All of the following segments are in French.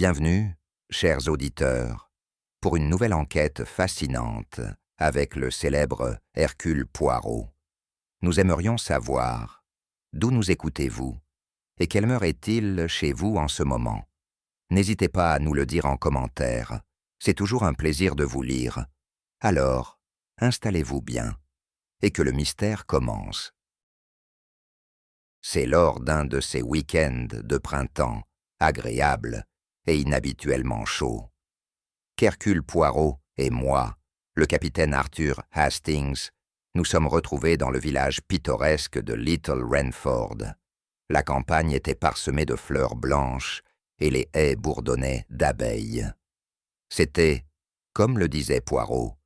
Bienvenue, chers auditeurs, pour une nouvelle enquête fascinante avec le célèbre Hercule Poirot. Nous aimerions savoir d'où nous écoutez-vous et quelle heure est-il chez vous en ce moment. N'hésitez pas à nous le dire en commentaire, c'est toujours un plaisir de vous lire. Alors, installez-vous bien et que le mystère commence. C'est lors d'un de ces week-ends de printemps agréables et inhabituellement chauds qu'Hercule Poirot et moi, le capitaine Arthur Hastings, nous sommes retrouvés dans le village pittoresque de Little Renford. La campagne était parsemée de fleurs blanches et les haies bourdonnaient d'abeilles. C'était, comme le disait Poirot,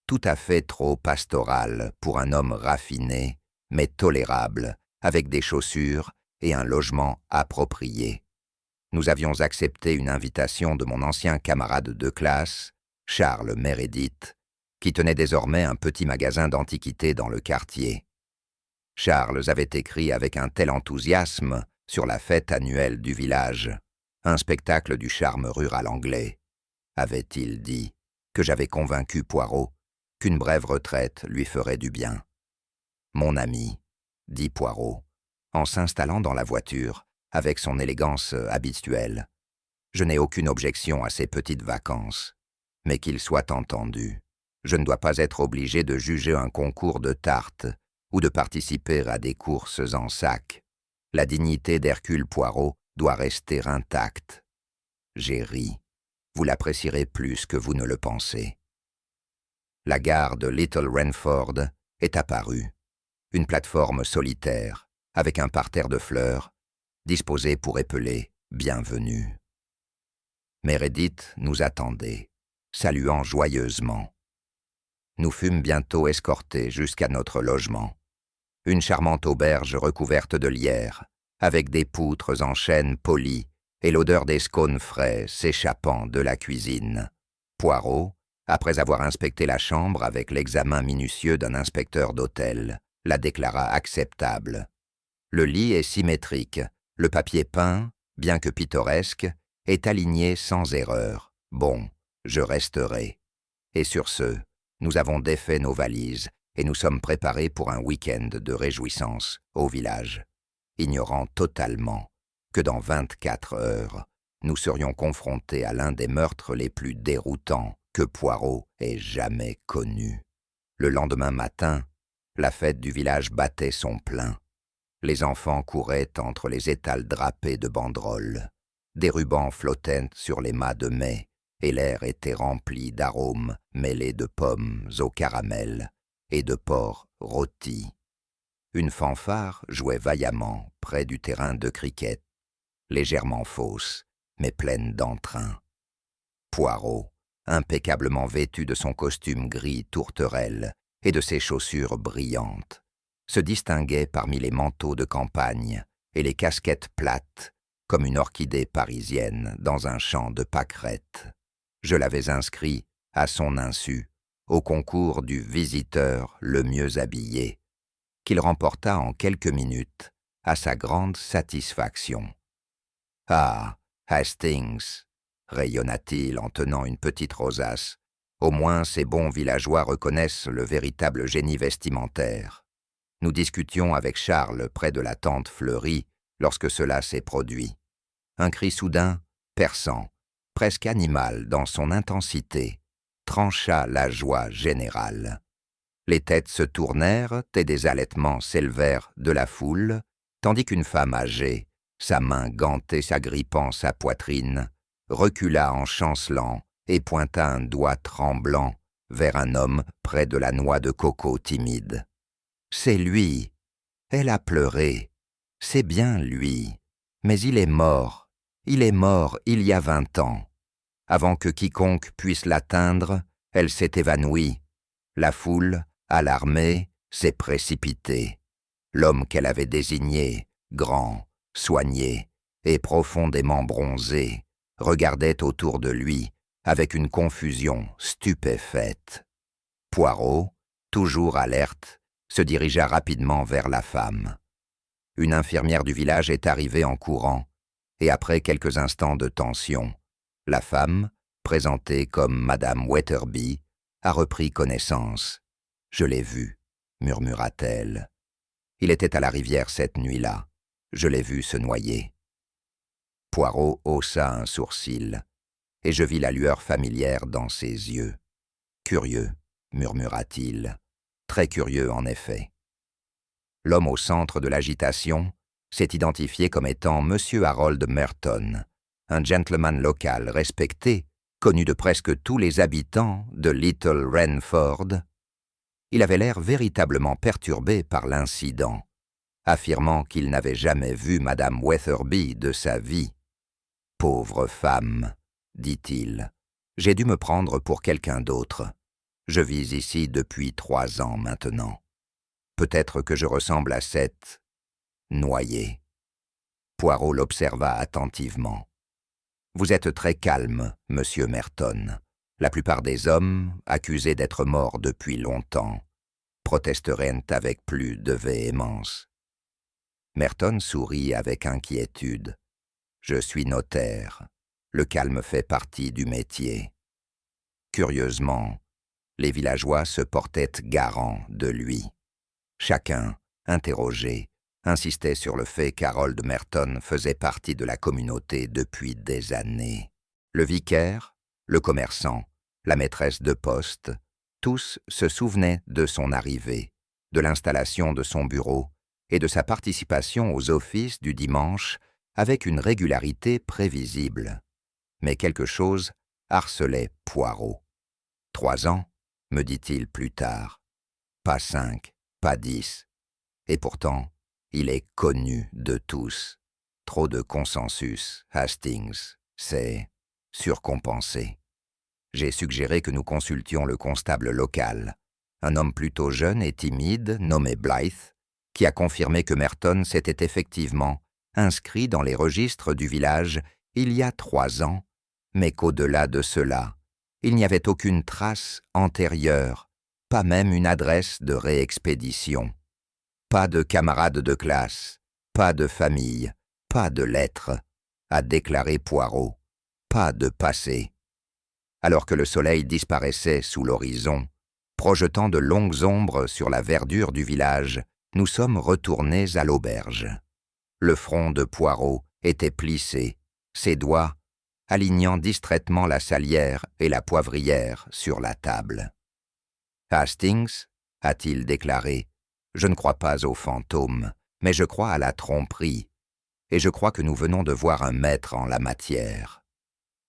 tout à fait trop pastoral pour un homme raffiné, mais tolérable, avec des chaussures et un logement approprié. Nous avions accepté une invitation de mon ancien camarade de classe, Charles Meredith, qui tenait désormais un petit magasin d'antiquités dans le quartier. Charles avait écrit avec un tel enthousiasme sur la fête annuelle du village, un spectacle du charme rural anglais, avait-il dit, que j'avais convaincu Poirot qu'une brève retraite lui ferait du bien. « Mon ami, » dit Poirot, en s'installant dans la voiture, avec son élégance habituelle. Je n'ai aucune objection à ces petites vacances, mais qu'il soit entendu. Je ne dois pas être obligé de juger un concours de tartes ou de participer à des courses en sac. La dignité d'Hercule Poirot doit rester intacte. J'ai ri. Vous l'apprécierez plus que vous ne le pensez. La gare de Little Renford est apparue. Une plateforme solitaire, avec un parterre de fleurs, disposé pour épeler « Bienvenue ». Meredith nous attendait, saluant joyeusement. Nous fûmes bientôt escortés jusqu'à notre logement. Une charmante auberge recouverte de lierre, avec des poutres en chêne poli et l'odeur des scones frais s'échappant de la cuisine. Poirot, après avoir inspecté la chambre avec l'examen minutieux d'un inspecteur d'hôtel, la déclara acceptable. Le lit est symétrique. Le papier peint, bien que pittoresque, est aligné sans erreur. Bon, je resterai. Et sur ce, nous avons défait nos valises et nous sommes préparés pour un week-end de réjouissance au village, ignorant totalement que dans 24 heures, nous serions confrontés à l'un des meurtres les plus déroutants que Poirot ait jamais connus. Le lendemain matin, la fête du village battait son plein. Les enfants couraient entre les étals drapés de banderoles. Des rubans flottaient sur les mâts de mai, et l'air était rempli d'arômes mêlés de pommes au caramel et de porc rôti. Une fanfare jouait vaillamment près du terrain de cricket, légèrement fausse, mais pleine d'entrain. Poirot, impeccablement vêtu de son costume gris tourterelle et de ses chaussures brillantes, se distinguait parmi les manteaux de campagne et les casquettes plates, comme une orchidée parisienne dans un champ de pâquerettes. Je l'avais inscrit, à son insu, au concours du visiteur le mieux habillé, qu'il remporta en quelques minutes, à sa grande satisfaction. « Ah, Hastings !» rayonna-t-il en tenant une petite rosace. « Au moins ces bons villageois reconnaissent le véritable génie vestimentaire. » Nous discutions avec Charles près de la tente fleurie lorsque cela s'est produit. Un cri soudain, perçant, presque animal dans son intensité, trancha la joie générale. Les têtes se tournèrent et des halètements s'élevèrent de la foule, tandis qu'une femme âgée, sa main gantée s'agrippant sa poitrine, recula en chancelant et pointa un doigt tremblant vers un homme près de la noix de coco timide. C'est lui. Elle a pleuré. C'est bien lui. Mais il est mort. Il est mort il y a 20 ans. Avant que quiconque puisse l'atteindre, elle s'est évanouie. La foule, alarmée, s'est précipitée. L'homme qu'elle avait désigné, grand, soigné et profondément bronzé, regardait autour de lui avec une confusion stupéfaite. Poirot, toujours alerte, se dirigea rapidement vers la femme. Une infirmière du village est arrivée en courant, et après quelques instants de tension, La femme, présentée comme Madame Weatherby, a repris connaissance. « Je l'ai vu », murmura-t-elle. « Il était à la rivière cette nuit-là. Je l'ai vu se noyer. » Poirot haussa un sourcil, et je vis la lueur familière dans ses yeux. « Curieux », murmura-t-il. « Très curieux, en effet. » L'homme au centre de l'agitation s'est identifié comme étant M. Harold Merton, un gentleman local respecté, connu de presque tous les habitants de Little Renford. Il avait l'air véritablement perturbé par l'incident, affirmant qu'il n'avait jamais vu Madame Weatherby de sa vie. « Pauvre femme », dit-il, « j'ai dû me prendre pour quelqu'un d'autre. Je vis ici depuis 3 ans maintenant. Peut-être que je ressemble à cette noyée. » Poirot l'observa attentivement. « Vous êtes très calme, monsieur Merton. La plupart des hommes, accusés d'être morts depuis longtemps, protesteraient avec plus de véhémence. » Merton sourit avec inquiétude. « Je suis notaire. Le calme fait partie du métier. » Curieusement, les villageois se portaient garants de lui. Chacun, interrogé, insistait sur le fait qu'Harold Merton faisait partie de la communauté depuis des années. Le vicaire, le commerçant, la maîtresse de poste, tous se souvenaient de son arrivée, de l'installation de son bureau et de sa participation aux offices du dimanche avec une régularité prévisible. Mais quelque chose harcelait Poirot. « 3 ans, me dit-il plus tard. Pas 5, pas 10. Et pourtant, il est connu de tous. Trop de consensus, Hastings, c'est surcompensé. » J'ai suggéré que nous consultions le constable local, un homme plutôt jeune et timide, nommé Blythe, qui a confirmé que Merton s'était effectivement inscrit dans les registres du village il y a 3 ans, mais qu'au-delà de cela, il n'y avait aucune trace antérieure, pas même une adresse de réexpédition. Pas de camarades de classe, pas de famille, pas de lettres, a déclaré Poirot, pas de passé. Alors que le soleil disparaissait sous l'horizon, projetant de longues ombres sur la verdure du village, nous sommes retournés à l'auberge. Le front de Poirot était plissé, ses doigts alignant distraitement la salière et la poivrière sur la table. « Hastings, a-t-il déclaré, je ne crois pas aux fantômes, mais je crois à la tromperie, et je crois que nous venons de voir un maître en la matière. »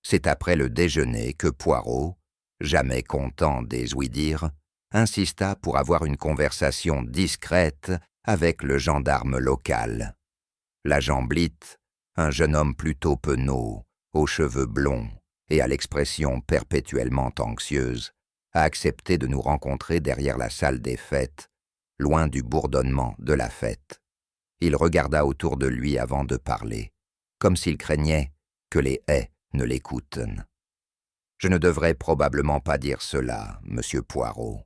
C'est après le déjeuner que Poirot, jamais content des ouï-dire, insista pour avoir une conversation discrète avec le gendarme local. L'agent Blythe, un jeune homme plutôt penaud, aux cheveux blonds et à l'expression perpétuellement anxieuse, a accepté de nous rencontrer derrière la salle des fêtes, loin du bourdonnement de la fête. Il regarda autour de lui avant de parler, comme s'il craignait que les haies ne l'écoutent. « Je ne devrais probablement pas dire cela, monsieur Poirot, »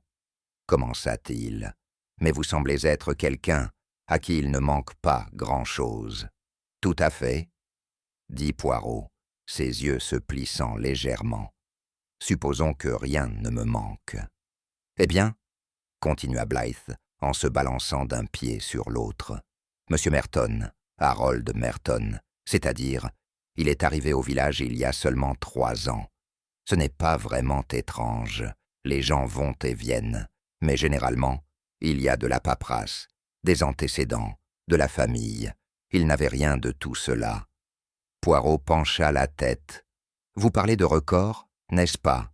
commença-t-il, « mais vous semblez être quelqu'un à qui il ne manque pas grand-chose. »« Tout à fait, » dit Poirot, ses yeux se plissant légèrement. « Supposons que rien ne me manque. »« Eh bien, » continua Blythe, en se balançant d'un pied sur l'autre, « Monsieur Merton, Harold Merton, c'est-à-dire, il est arrivé au village il y a seulement 3 ans. Ce n'est pas vraiment étrange, les gens vont et viennent, mais généralement, il y a de la paperasse, des antécédents, de la famille. Il n'avait rien de tout cela. » Poirot pencha la tête. « Vous parlez de record, n'est-ce pas ?»«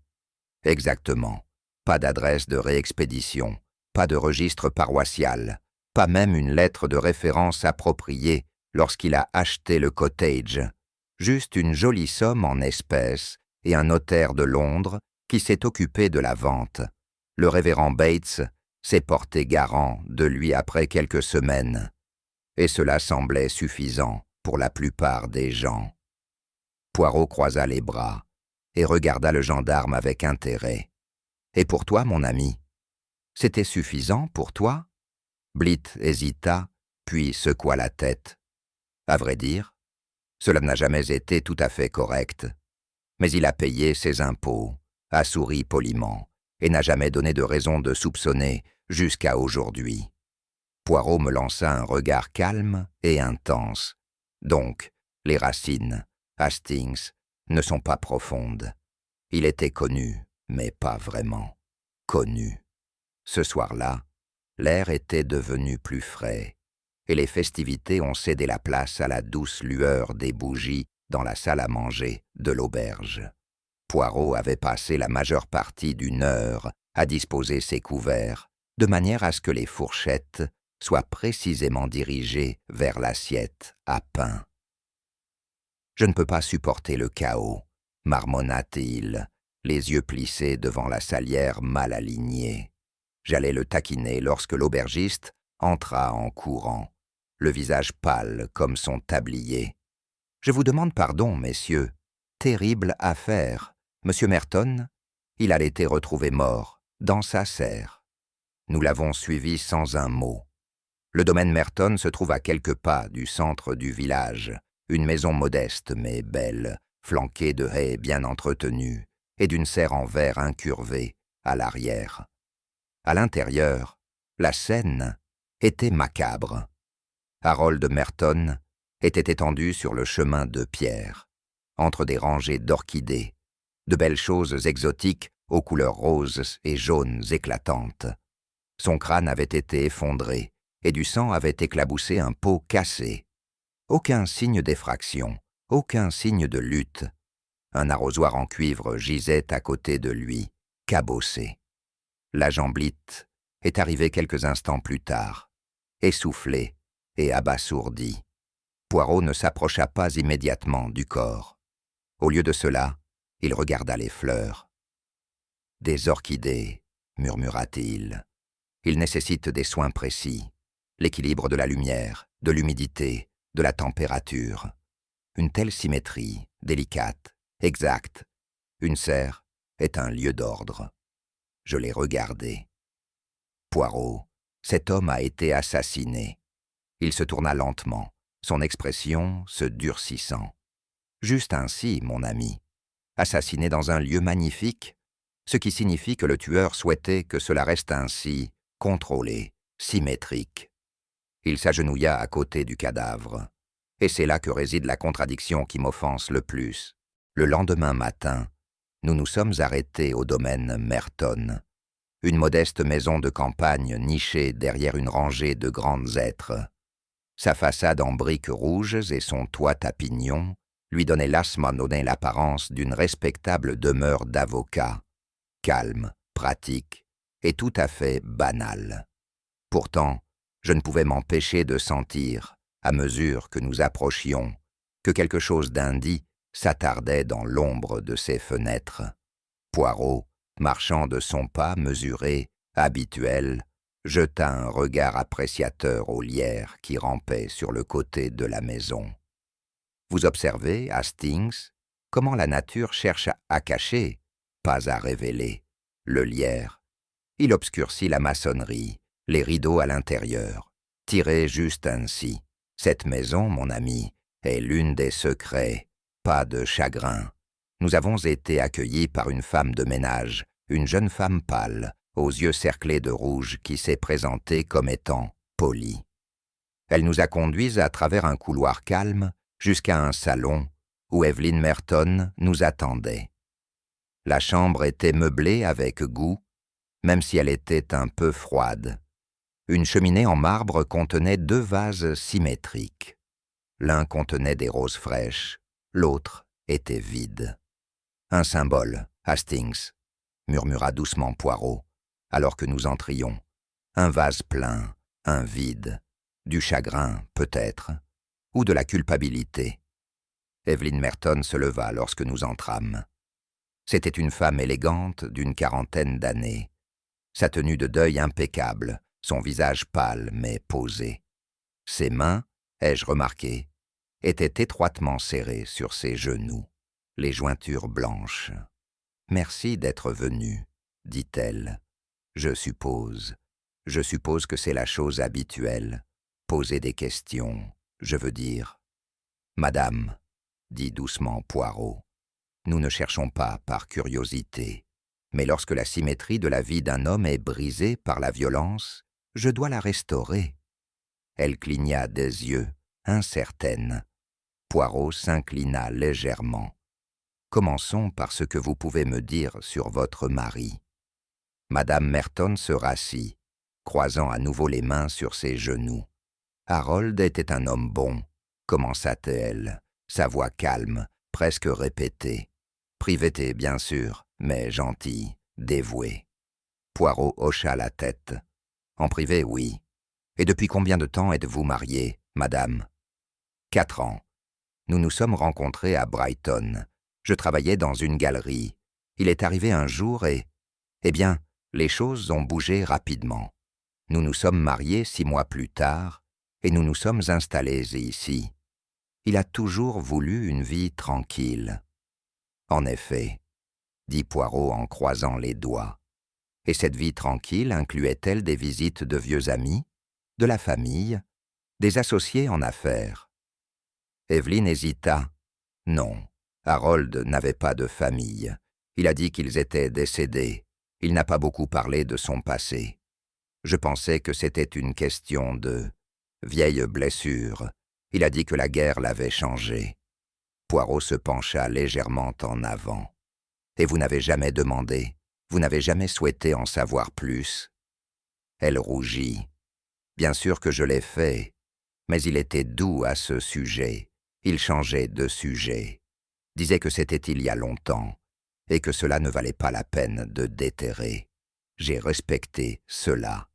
Exactement. Pas d'adresse de réexpédition, pas de registre paroissial, pas même une lettre de référence appropriée lorsqu'il a acheté le cottage. Juste une jolie somme en espèces et un notaire de Londres qui s'est occupé de la vente. Le révérend Bates s'est porté garant de lui après quelques semaines. Et cela semblait suffisant pour la plupart des gens. » Poirot croisa les bras et regarda le gendarme avec intérêt. « Et pour toi, mon ami? C'était suffisant pour toi ?» Blythe hésita, puis secoua la tête. « À vrai dire, cela n'a jamais été tout à fait correct. Mais il a payé ses impôts, a souri poliment, et n'a jamais donné de raison de soupçonner jusqu'à aujourd'hui. Poirot me lança un regard calme et intense. Donc, les racines, Hastings, ne sont pas profondes. Il était connu, mais pas vraiment. Connu. Ce soir-là, l'air était devenu plus frais, et les festivités ont cédé la place à la douce lueur des bougies dans la salle à manger de l'auberge. Poirot avait passé la majeure partie d'une heure à disposer ses couverts, de manière à ce que les fourchettes soient précisément dirigées vers l'assiette à pain. « Je ne peux pas supporter le chaos, » marmonna-t-il, les yeux plissés devant la salière mal alignée. J'allais le taquiner lorsque l'aubergiste entra en courant, le visage pâle comme son tablier. « Je vous demande pardon, messieurs. Terrible affaire. Monsieur Merton, il a été retrouvé mort, dans sa serre. Nous l'avons suivi sans un mot. Le domaine Merton se trouve à quelques pas du centre du village, une maison modeste mais belle, flanquée de haies bien entretenues et d'une serre en verre incurvée à l'arrière. À l'intérieur, la scène était macabre. Harold Merton était étendu sur le chemin de pierre, entre des rangées d'orchidées, de belles choses exotiques aux couleurs roses et jaunes éclatantes. Son crâne avait été effondré, et du sang avait éclaboussé un pot cassé. Aucun signe d'effraction, aucun signe de lutte. Un arrosoir en cuivre gisait à côté de lui, cabossé. L'agent Blitt est arrivé quelques instants plus tard, essoufflé et abasourdi. Poirot ne s'approcha pas immédiatement du corps. Au lieu de cela, il regarda les fleurs. « Des orchidées, » murmura-t-il. « Ils nécessitent des soins précis, l'équilibre de la lumière, de l'humidité, de la température. Une telle symétrie, délicate, exacte. Une serre est un lieu d'ordre. » Je l'ai regardé. « Poirot, cet homme a été assassiné. » Il se tourna lentement, son expression se durcissant. « Juste ainsi, mon ami. Assassiné dans un lieu magnifique, ce qui signifie que le tueur souhaitait que cela reste ainsi, contrôlé, symétrique. » Il s'agenouilla à côté du cadavre. Et c'est là que réside la contradiction qui m'offense le plus. Le lendemain matin, nous nous sommes arrêtés au domaine Merton, une modeste maison de campagne nichée derrière une rangée de grandes hêtres. Sa façade en briques rouges et son toit à pignons lui donnaient donné l'apparence d'une respectable demeure d'avocat, calme, pratique et tout à fait banale. Pourtant, je ne pouvais m'empêcher de sentir, à mesure que nous approchions, que quelque chose d'indie s'attardait dans l'ombre de ses fenêtres. Poirot, marchant de son pas mesuré, habituel, jeta un regard appréciateur aux lierres qui rampaient sur le côté de la maison. Vous observez, Hastings, comment la nature cherche à cacher, pas à révéler, le lierre. Il obscurcit la maçonnerie, les rideaux à l'intérieur, tirés juste ainsi. Cette maison, mon ami, est l'une des secrets, pas de chagrin. Nous avons été accueillis par une femme de ménage, une jeune femme pâle, aux yeux cerclés de rouge qui s'est présentée comme étant polie. Elle nous a conduits à travers un couloir calme jusqu'à un salon où Evelyn Merton nous attendait. La chambre était meublée avec goût, même si elle était un peu froide. Une cheminée en marbre contenait 2 vases symétriques. L'un contenait des roses fraîches, l'autre était vide. « Un symbole, Hastings », murmura doucement Poirot, alors que nous entrions. « Un vase plein, un vide, du chagrin peut-être, ou de la culpabilité. » Evelyn Merton se leva lorsque nous entrâmes. C'était une femme élégante d'une 40aine d'années. Sa tenue de deuil impeccable, son visage pâle mais posé. Ses mains, ai-je remarqué, étaient étroitement serrées sur ses genoux, les jointures blanches. « Merci d'être venu, » dit-elle. « Je suppose que c'est la chose habituelle, poser des questions, je veux dire. »« Madame, » dit doucement Poirot, Nous ne cherchons pas par curiosité. Mais lorsque la symétrie de la vie d'un homme est brisée par la violence, je dois la restaurer. » Elle cligna des yeux, incertaine. Poirot s'inclina légèrement. « Commençons par ce que vous pouvez me dire sur votre mari. » Madame Merton se rassit, croisant à nouveau les mains sur ses genoux. « Harold était un homme bon, » commença-t-elle, sa voix calme, presque répétée. « Privété, bien sûr, mais gentil, dévoué. » Poirot hocha la tête. « En privé, oui. Et depuis combien de temps êtes-vous mariée, madame ?»« 4 ans. Nous nous sommes rencontrés à Brighton. Je travaillais dans une galerie. Il est arrivé un jour et... Eh bien, les choses ont bougé rapidement. Nous nous sommes mariés 6 mois plus tard et nous nous sommes installés ici. Il a toujours voulu une vie tranquille. » « En effet, » dit Poirot en croisant les doigts. « Et cette vie tranquille incluait-elle des visites de vieux amis, de la famille, des associés en affaires ?» Evelyne hésita. « Non, Harold n'avait pas de famille. Il a dit qu'ils étaient décédés. Il n'a pas beaucoup parlé de son passé. Je pensais que c'était une question de vieille blessure. Il a dit que la guerre l'avait changé. » Poirot se pencha légèrement en avant. « Et vous n'avez jamais demandé, vous n'avez jamais souhaité en savoir plus ?» Elle rougit. « Bien sûr que je l'ai fait, mais il était doux à ce sujet. Il changeait de sujet. Disait que c'était il y a longtemps, et que cela ne valait pas la peine de déterrer. J'ai respecté cela. »«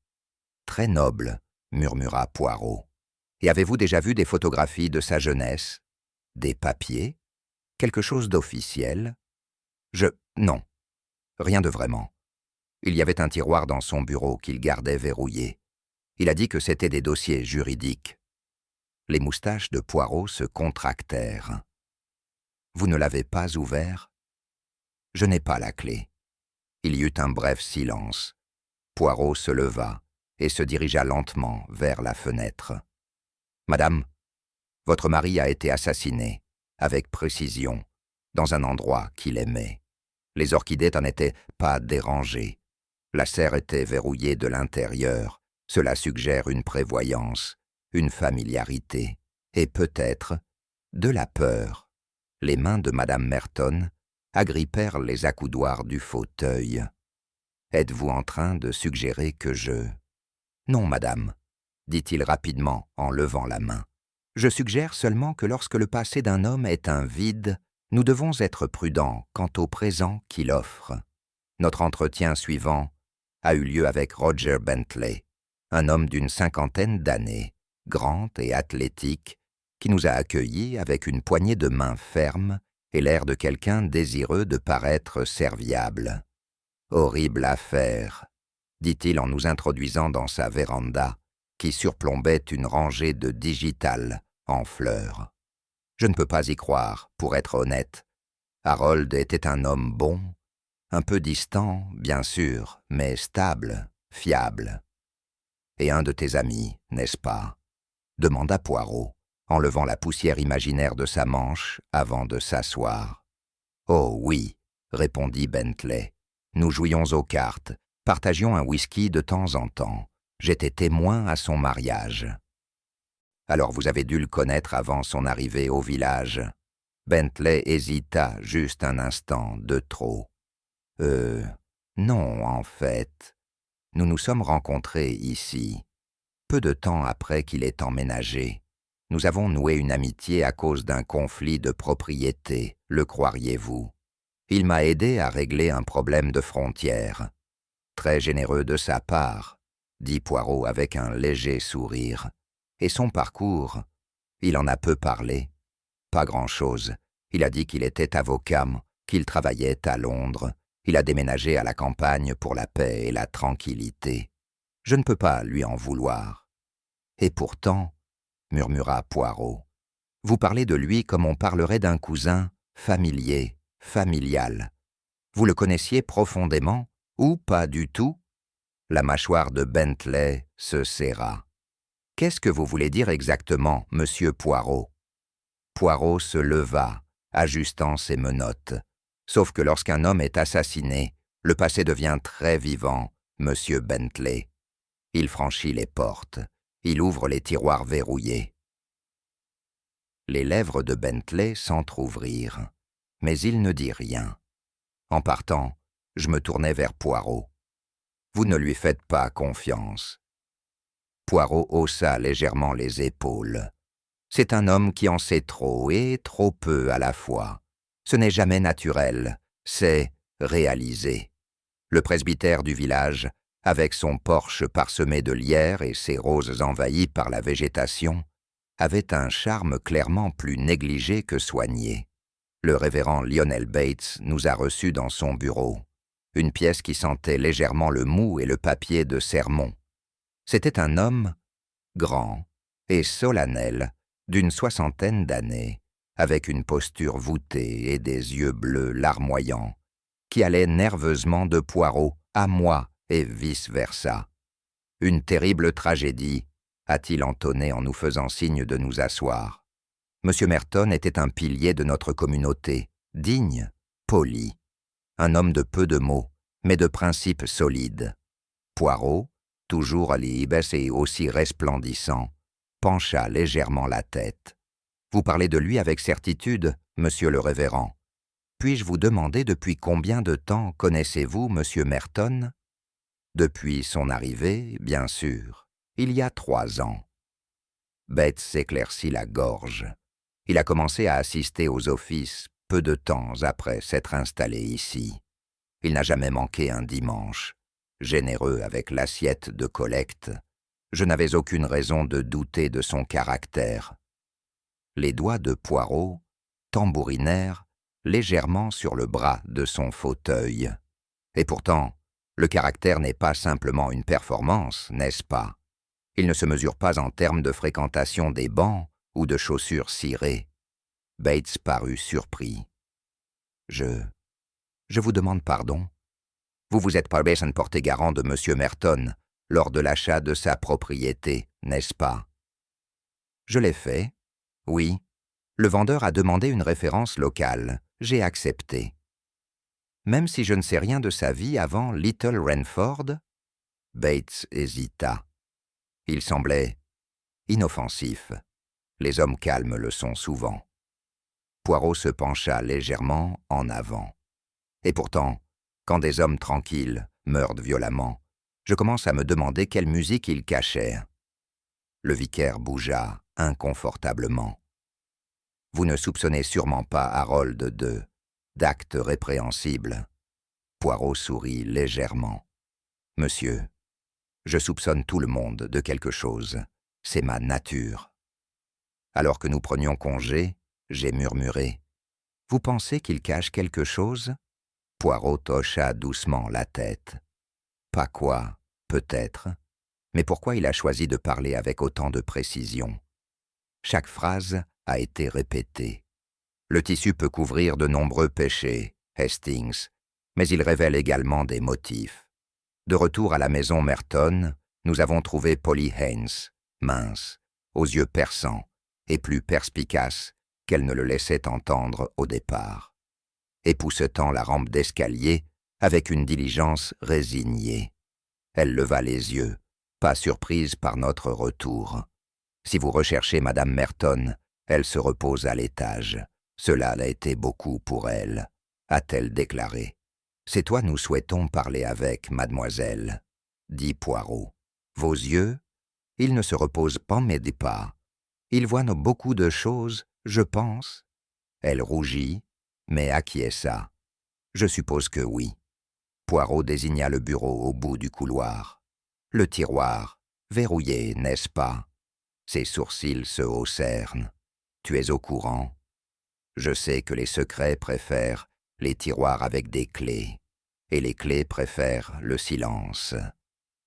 Très noble, » murmura Poirot. « Et avez-vous déjà vu des photographies de sa jeunesse ? Des papiers ? Quelque chose d'officiel ? » Non, rien de vraiment. Il y avait un tiroir dans son bureau qu'il gardait verrouillé. Il a dit que c'était des dossiers juridiques. Les moustaches de Poirot se contractèrent. « Vous ne l'avez pas ouvert ? » ?»« Je n'ai pas la clé. » Il y eut un bref silence. Poirot se leva et se dirigea lentement vers la fenêtre. « Madame, votre mari a été assassiné, avec précision, dans un endroit qu'il aimait. Les orchidées n'en étaient pas dérangées. La serre était verrouillée de l'intérieur. Cela suggère une prévoyance, une familiarité, et peut-être de la peur. » Les mains de Madame Merton agrippèrent les accoudoirs du fauteuil. « Êtes-vous en train de suggérer que je... » »« Non, madame, » dit-il rapidement en levant la main. « Je suggère seulement que lorsque le passé d'un homme est un vide, nous devons être prudents quant au présent qu'il offre. Notre entretien suivant a eu lieu avec Roger Bentley, un homme d'une 50aine d'années, grand et athlétique, qui nous a accueillis avec une poignée de main ferme et l'air de quelqu'un désireux de paraître serviable. « Horrible affaire, » dit-il en nous introduisant dans sa véranda, qui surplombait une rangée de digitales en fleurs. Je ne peux pas y croire, pour être honnête. Harold était un homme bon, un peu distant, bien sûr, mais stable, fiable. « Et un de tes amis, n'est-ce pas ?» demanda Poirot, en levant la poussière imaginaire de sa manche avant de s'asseoir. « Oh oui, » répondit Bentley. « Nous jouions aux cartes, partagions un whisky de temps en temps. J'étais témoin à son mariage. » « Alors vous avez dû le connaître avant son arrivée au village. » Bentley hésita juste un instant, de trop. « Non, en fait. Nous nous sommes rencontrés ici, peu de temps après qu'il ait emménagé. Nous avons noué une amitié à cause d'un conflit de propriété, le croiriez-vous. Il m'a aidé à régler un problème de frontière. Très généreux de sa part, » dit Poirot avec un léger sourire. « Et son parcours, il en a peu parlé. Pas grand-chose. Il a dit qu'il était avocat, qu'il travaillait à Londres. Il a déménagé à la campagne pour la paix et la tranquillité. Je ne peux pas lui en vouloir. » « Et pourtant, » murmura Poirot, « vous parlez de lui comme on parlerait d'un cousin familier, familial. Vous le connaissiez profondément ou pas du tout ?» La mâchoire de Bentley se serra. « Qu'est-ce que vous voulez dire exactement, monsieur Poirot ?» Poirot se leva, ajustant ses menottes, Sauf que lorsqu'un homme est assassiné, le passé devient très vivant, Monsieur Bentley. Il franchit les portes. Il ouvre les tiroirs verrouillés. Les lèvres de Bentley s'entr'ouvrirent, mais il ne dit rien. En partant, je me tournai vers Poirot. Vous ne lui faites pas confiance. Poirot haussa légèrement les épaules. C'est un homme qui en sait trop et trop peu à la fois. Ce n'est jamais naturel, c'est réalisé. Le presbytère du village, avec son porche parsemé de lierres et ses roses envahies par la végétation, avait un charme clairement plus négligé que soigné. Le révérend Lionel Bates nous a reçus dans son bureau, une pièce qui sentait légèrement le mou et le papier de sermon. C'était un homme grand et solennel, d'une 60aine d'années, avec une posture voûtée et des yeux bleus larmoyants, qui allait nerveusement de Poirot à moi et vice-versa. Une terrible tragédie, a-t-il entonné en nous faisant signe de nous asseoir. M. Merton était un pilier de notre communauté, digne, poli, un homme de peu de mots, mais de principes solides. Poirot, toujours libes et aussi resplendissant, pencha légèrement la tête. Vous parlez de lui avec certitude, monsieur le révérend. Puis-je vous demander depuis combien de temps connaissez-vous monsieur Merton? Depuis son arrivée, bien sûr, il y a 3 ans. Bates s'éclaircit la gorge. Il a commencé à assister aux offices peu de temps après s'être installé ici. Il n'a jamais manqué un dimanche. Généreux avec l'assiette de collecte, je n'avais aucune raison de douter de son caractère. Les doigts de Poirot tambourinèrent légèrement sur le bras de son fauteuil. Et pourtant, le caractère n'est pas simplement une performance, n'est-ce pas? Il ne se mesure pas en termes de fréquentation des bancs ou de chaussures cirées. Bates parut surpris. Je vous demande pardon. Vous vous êtes pas bien porté garant de M. Merton lors de l'achat de sa propriété, n'est-ce pas? Je l'ai fait. Oui. Le vendeur a demandé une référence locale. J'ai accepté. Même si je ne sais rien de sa vie avant Little Renford? Bates hésita. Il semblait inoffensif. Les hommes calmes le sont souvent. Poirot se pencha légèrement en avant. Et pourtant, quand des hommes tranquilles meurent violemment, je commence à me demander quelle musique ils cachaient. Le vicaire bougea inconfortablement. Vous ne soupçonnez sûrement pas Harold d'actes répréhensibles. Poirot sourit légèrement. Monsieur, je soupçonne tout le monde de quelque chose. C'est ma nature. Alors que nous prenions congé, j'ai murmuré. Vous pensez qu'il cache quelque chose? Poirot hocha doucement la tête. Pas quoi, peut-être. Mais pourquoi il a choisi de parler avec autant de précision? Chaque phrase a été répétée. Le tissu peut couvrir de nombreux péchés, Hastings, mais il révèle également des motifs. De retour à la maison Merton, nous avons trouvé Polly Haynes, mince, aux yeux perçants et plus perspicace qu'elle ne le laissait entendre au départ, époussetant la rampe d'escalier avec une diligence résignée. Elle leva les yeux, pas surprise par notre retour. Si vous recherchez Madame Merton, elle se repose à l'étage. Cela a été beaucoup pour elle, a-t-elle déclaré. C'est toi nous souhaitons parler avec, mademoiselle, dit Poirot. Vos yeux, ils ne se reposent pas mais des pas. Ils voient beaucoup de choses, je pense. Elle rougit, mais acquiesça. Je suppose que oui. Poirot désigna le bureau au bout du couloir. Le tiroir, verrouillé, n'est-ce pas? Ses sourcils se haussèrent. Tu es au courant? Je sais que les secrets préfèrent les tiroirs avec des clés, et les clés préfèrent le silence.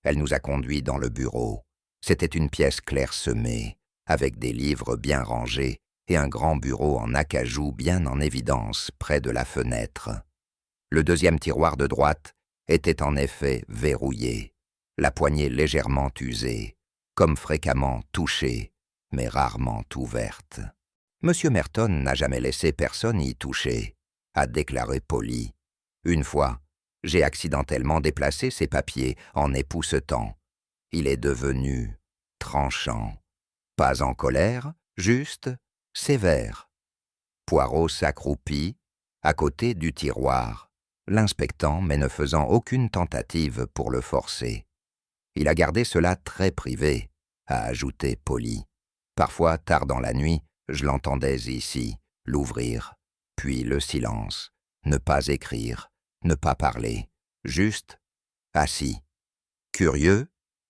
Elle nous a conduits dans le bureau. C'était une pièce clairsemée, avec des livres bien rangés et un grand bureau en acajou bien en évidence près de la fenêtre. Le deuxième tiroir de droite était en effet verrouillé, la poignée légèrement usée, comme fréquemment touchée, mais rarement ouverte. Monsieur Merton n'a jamais laissé personne y toucher. a déclaré Polly. Une fois, j'ai accidentellement déplacé ses papiers en époussetant. Il est devenu tranchant. Pas en colère, juste sévère. Poirot s'accroupit à côté du tiroir, l'inspectant mais ne faisant aucune tentative pour le forcer. Il a gardé cela très privé, a ajouté Polly. Parfois, tard dans la nuit, je l'entendais ici, l'ouvrir, puis le silence, ne pas écrire, ne pas parler, juste assis. Curieux,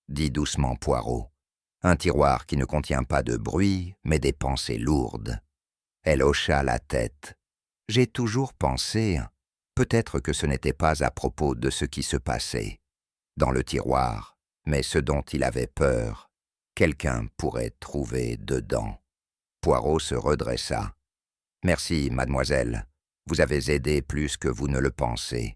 dit doucement Poirot. Un tiroir qui ne contient pas de bruit, mais des pensées lourdes. Elle hocha la tête. J'ai toujours pensé, peut-être que ce n'était pas à propos de ce qui se passait dans le tiroir, mais ce dont il avait peur, quelqu'un pourrait trouver dedans. Poirot se redressa. « Merci, mademoiselle. Vous avez aidé plus que vous ne le pensez.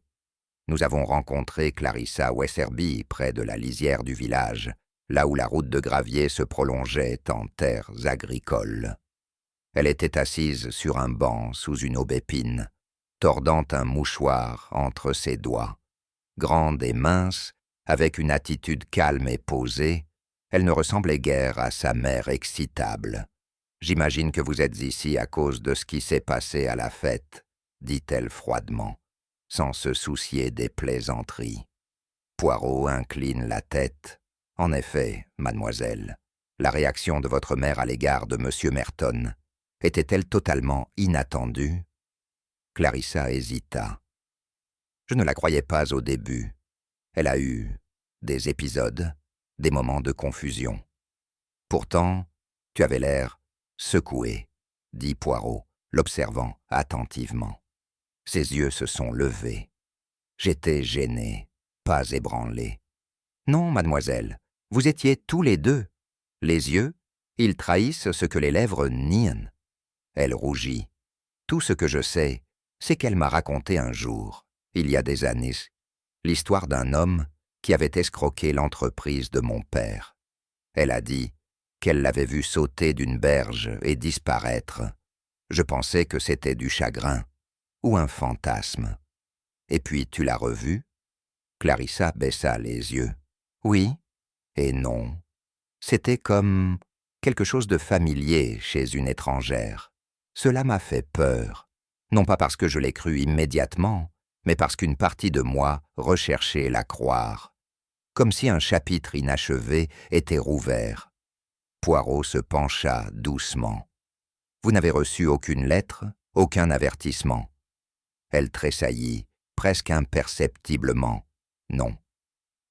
Nous avons rencontré Clarissa Wesserby près de la lisière du village, là où la route de gravier se prolongeait en terres agricoles. Elle était assise sur un banc sous une aubépine, tordant un mouchoir entre ses doigts. Grande et mince, avec une attitude calme et posée, elle ne ressemblait guère à sa mère excitable. « J'imagine que vous êtes ici à cause de ce qui s'est passé à la fête, » dit-elle froidement, sans se soucier des plaisanteries. Poirot incline la tête. « En effet, mademoiselle, la réaction de votre mère à l'égard de M. Merton était-elle totalement inattendue ?» Clarissa hésita. « Je ne la croyais pas au début. Elle a eu des épisodes, des moments de confusion. Pourtant, tu avais l'air secoué, » dit Poirot, l'observant attentivement. Ses yeux se sont levés. J'étais gêné, pas ébranlé. « Non, mademoiselle, vous étiez tous les deux. Les yeux, ils trahissent ce que les lèvres nient. » Elle rougit. « Tout ce que je sais, c'est qu'elle m'a raconté un jour, il y a des années, l'histoire d'un homme qui avait escroqué l'entreprise de mon père. Elle a dit qu'elle l'avait vu sauter d'une berge et disparaître. Je pensais que c'était du chagrin ou un fantasme. Et puis tu l'as revu ?» Clarissa baissa les yeux. « Oui et non. C'était comme quelque chose de familier chez une étrangère. Cela m'a fait peur, non pas parce que je l'ai cru immédiatement, mais parce qu'une partie de moi recherchait la croire, comme si un chapitre inachevé était rouvert. » Poirot se pencha doucement. « Vous n'avez reçu aucune lettre, aucun avertissement ?» Elle tressaillit, presque imperceptiblement. « Non. »«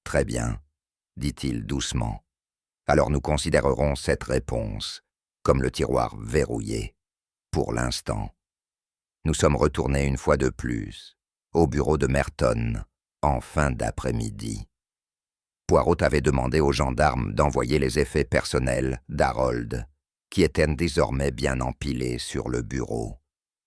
Très bien, » dit-il doucement. « Alors nous considérerons cette réponse comme le tiroir verrouillé, pour l'instant. » Nous sommes retournés une fois de plus au bureau de Merton, en fin d'après-midi. Poirot avait demandé aux gendarmes d'envoyer les effets personnels d'Harold, qui étaient désormais bien empilés sur le bureau.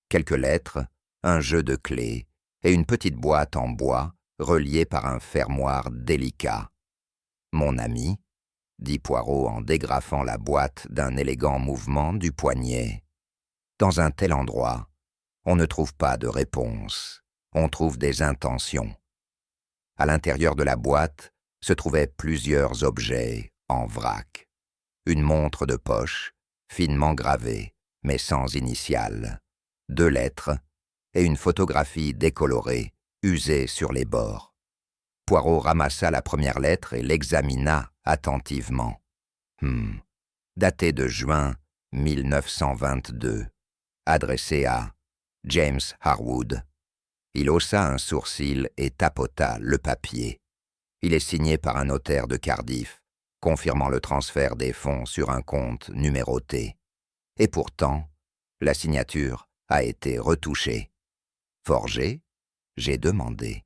Quelques lettres, un jeu de clés et une petite boîte en bois reliée par un fermoir délicat. « Mon ami, » dit Poirot en dégrafant la boîte d'un élégant mouvement du poignet. « Dans un tel endroit, on ne trouve pas de réponse, on trouve des intentions. » À l'intérieur de la boîte se trouvaient plusieurs objets en vrac. Une montre de poche, finement gravée, mais sans initiales, 2 lettres et une photographie décolorée, usée sur les bords. Poirot ramassa la première lettre et l'examina attentivement. Datée de juin 1922, adressée à James Harwood. Il haussa un sourcil et tapota le papier. Il est signé par un notaire de Cardiff, confirmant le transfert des fonds sur un compte numéroté. Et pourtant, la signature a été retouchée. « Forgée ?» j'ai demandé.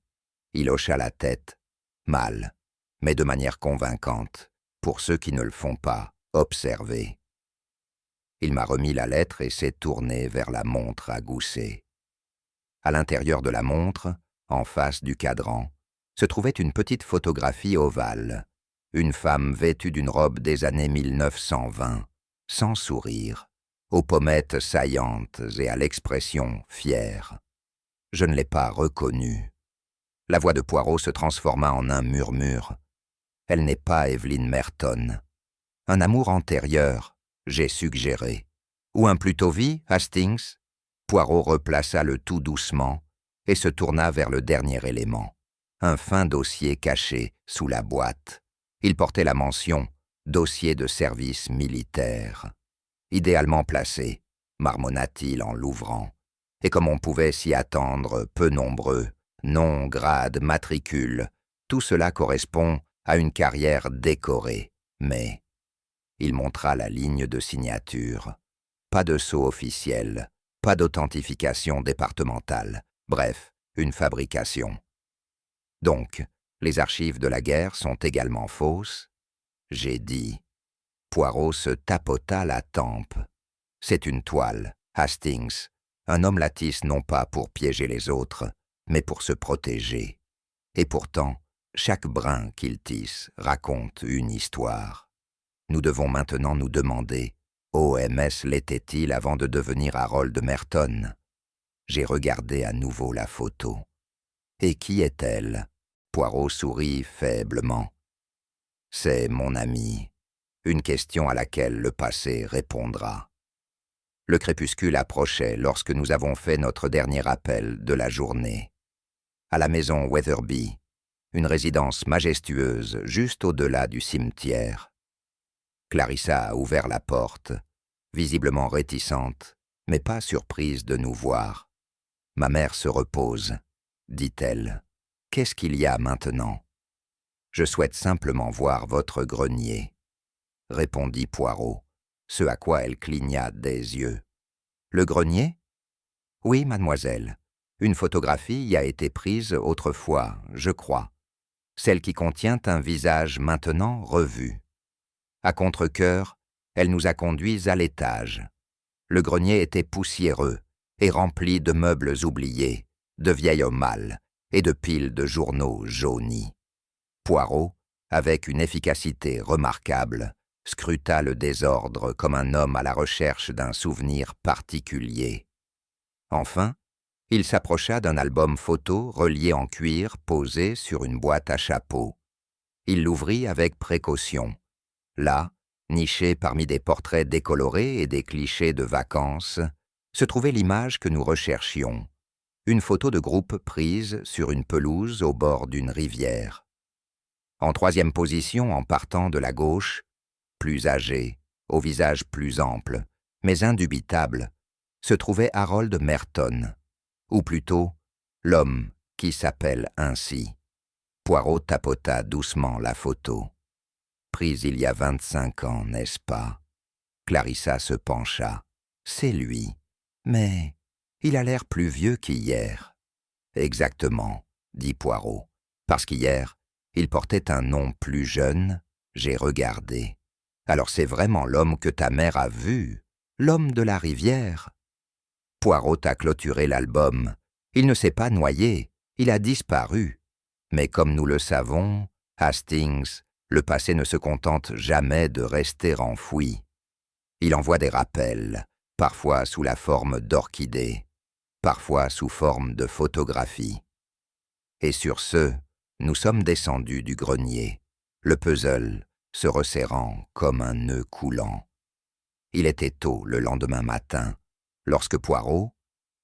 Il hocha la tête, mal, mais de manière convaincante, pour ceux qui ne le font pas observer. Il m'a remis la lettre et s'est tourné vers la montre à gousset. À l'intérieur de la montre, en face du cadran, se trouvait une petite photographie ovale, une femme vêtue d'une robe des années 1920, sans sourire, aux pommettes saillantes et à l'expression fière. Je ne l'ai pas reconnue. La voix de Poirot se transforma en un murmure. Elle n'est pas Evelyn Merton. Un amour antérieur, j'ai suggéré. Ou un plutôt-vie, Hastings? Poirot replaça le tout doucement et se tourna vers le dernier élément. Un fin dossier caché sous la boîte. Il portait la mention « Dossier de service militaire ». Idéalement placé, marmonna-t-il en l'ouvrant. Et comme on pouvait s'y attendre, peu nombreux, nom, grade, matricule, tout cela correspond à une carrière décorée. Mais il montra la ligne de signature. Pas de sceau officiel, pas d'authentification départementale. Bref, une fabrication. Donc, les archives de la guerre sont également fausses? J'ai dit. Poirot se tapota la tempe. C'est une toile, Hastings. Un homme la tisse non pas pour piéger les autres, mais pour se protéger. Et pourtant, chaque brin qu'il tisse raconte une histoire. Nous devons maintenant nous demander, OMS l'était-il avant de devenir Harold Merton? J'ai regardé à nouveau la photo. Et qui est-elle? Poirot sourit faiblement. C'est mon ami. Une question à laquelle le passé répondra. Le crépuscule approchait lorsque nous avons fait notre dernier appel de la journée. À la maison Weatherby, une résidence majestueuse juste au-delà du cimetière. Clarissa a ouvert la porte, visiblement réticente, mais pas surprise de nous voir. « Ma mère se repose », dit-elle. « Qu'est-ce qu'il y a maintenant ?»« Je souhaite simplement voir votre grenier », répondit Poirot, ce à quoi elle cligna des yeux. « Le grenier ?»« Oui, mademoiselle. Une photographie y a été prise autrefois, je crois. Celle qui contient un visage maintenant revu. À contre-cœur, elle nous a conduits à l'étage. Le grenier était poussiéreux et rempli de meubles oubliés, de vieilles malles et de piles de journaux jaunis. Poirot, avec une efficacité remarquable, scruta le désordre comme un homme à la recherche d'un souvenir particulier. Enfin, il s'approcha d'un album photo relié en cuir posé sur une boîte à chapeau. Il l'ouvrit avec précaution. Là, niché parmi des portraits décolorés et des clichés de vacances, se trouvait l'image que nous recherchions, une photo de groupe prise sur une pelouse au bord d'une rivière. En troisième position, en partant de la gauche, plus âgé, au visage plus ample, mais indubitable, se trouvait Harold Merton, ou plutôt l'homme qui s'appelle ainsi. Poirot tapota doucement la photo. Prise il y a 25 ans, n'est-ce pas? Clarissa se pencha. C'est lui. Mais il a l'air plus vieux qu'hier. Exactement, dit Poirot. Parce qu'hier, il portait un nom plus jeune, j'ai regardé. Alors c'est vraiment l'homme que ta mère a vu, l'homme de la rivière. Poirot a clôturé l'album. Il ne s'est pas noyé, il a disparu. Mais comme nous le savons, Hastings, le passé ne se contente jamais de rester enfoui. Il envoie des rappels, parfois sous la forme d'orchidées, parfois sous forme de photographies. Et sur ce, nous sommes descendus du grenier, le puzzle se resserrant comme un nœud coulant. Il était tôt le lendemain matin, lorsque Poirot,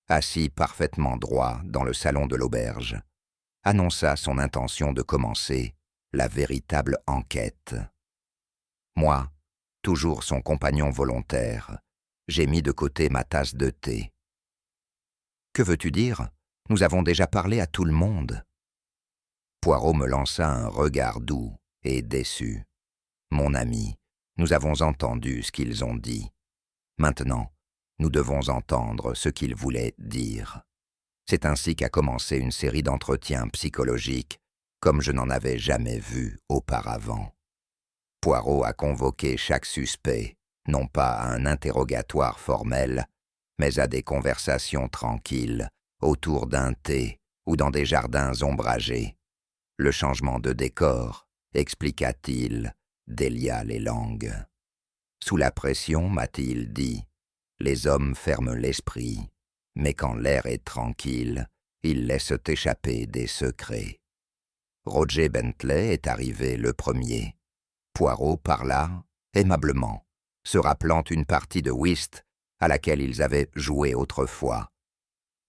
assis parfaitement droit dans le salon de l'auberge, annonça son intention de commencer la véritable enquête. Moi, toujours son compagnon volontaire, j'ai mis de côté ma tasse de thé. « Que veux-tu dire? Nous avons déjà parlé à tout le monde. » Poirot me lança un regard doux et déçu. « Mon ami, nous avons entendu ce qu'ils ont dit. Maintenant, nous devons entendre ce qu'ils voulaient dire. » C'est ainsi qu'a commencé une série d'entretiens psychologiques comme je n'en avais jamais vu auparavant. Poirot a convoqué chaque suspect, non pas à un interrogatoire formel, mais à des conversations tranquilles, autour d'un thé ou dans des jardins ombragés. Le changement de décor, expliqua-t-il, délia les langues. Sous la pression, m'a-t-il dit, les hommes ferment l'esprit, mais quand l'air est tranquille, Ils laissent échapper des secrets. Roger Bentley est arrivé le premier. Poirot parla aimablement, se rappelant une partie de whist à laquelle ils avaient joué autrefois.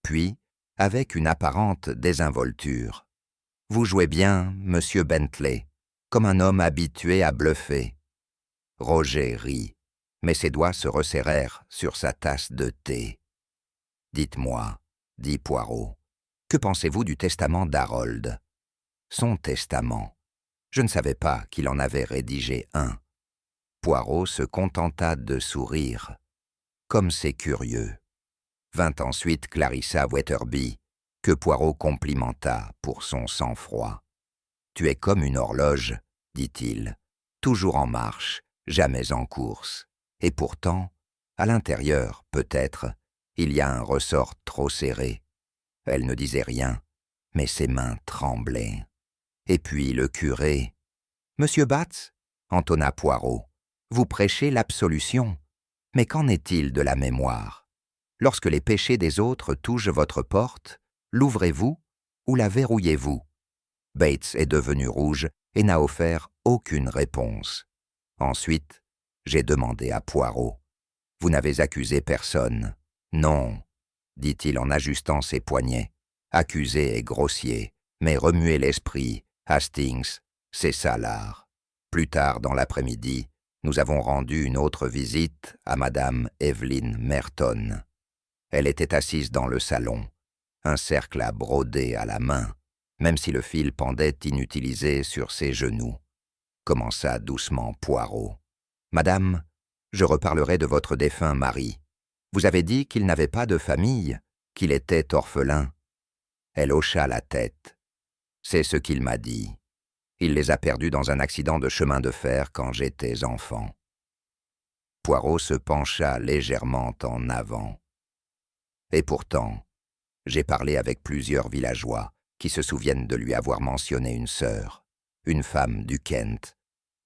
Puis, avec une apparente désinvolture, « Vous jouez bien, monsieur Bentley, comme un homme habitué à bluffer. » Roger rit, mais ses doigts se resserrèrent sur sa tasse de thé. « Dites-moi, » dit Poirot, « que pensez-vous du testament d'Harold ?»« Son testament. Je ne savais pas qu'il en avait rédigé un. » Poirot se contenta de sourire. « Comme c'est curieux. » Vint ensuite Clarissa Weatherby, que Poirot complimenta pour son sang-froid. « Tu es comme une horloge, dit-il, toujours en marche, jamais en course. Et pourtant, à l'intérieur, peut-être, il y a un ressort trop serré. » Elle ne disait rien, mais ses mains tremblaient. Et puis le curé. « Monsieur Batz, » entonna Poirot, « vous prêchez l'absolution. Mais qu'en est-il de la mémoire? Lorsque les péchés des autres touchent votre porte, l'ouvrez-vous ou la verrouillez-vous » Bates est devenu rouge et n'a offert aucune réponse. Ensuite, j'ai demandé à Poirot. « Vous n'avez accusé personne. »« Non, » dit-il en ajustant ses poignets. « Accusé est grossier, mais remuer l'esprit, Hastings, c'est ça l'art. » Plus tard dans l'après-midi, nous avons rendu une autre visite à Madame Evelyn Merton. Elle était assise dans le salon, un cercle à broder à la main, même si le fil pendait inutilisé sur ses genoux. Commença doucement Poirot. « Madame, je reparlerai de votre défunt mari. Vous avez dit qu'il n'avait pas de famille, qu'il était orphelin. » Elle hocha la tête. « C'est ce qu'il m'a dit. Il les a perdus dans un accident de chemin de fer quand j'étais enfant. » Poirot se pencha légèrement en avant. « Et pourtant, j'ai parlé avec plusieurs villageois qui se souviennent de lui avoir mentionné une sœur, une femme du Kent,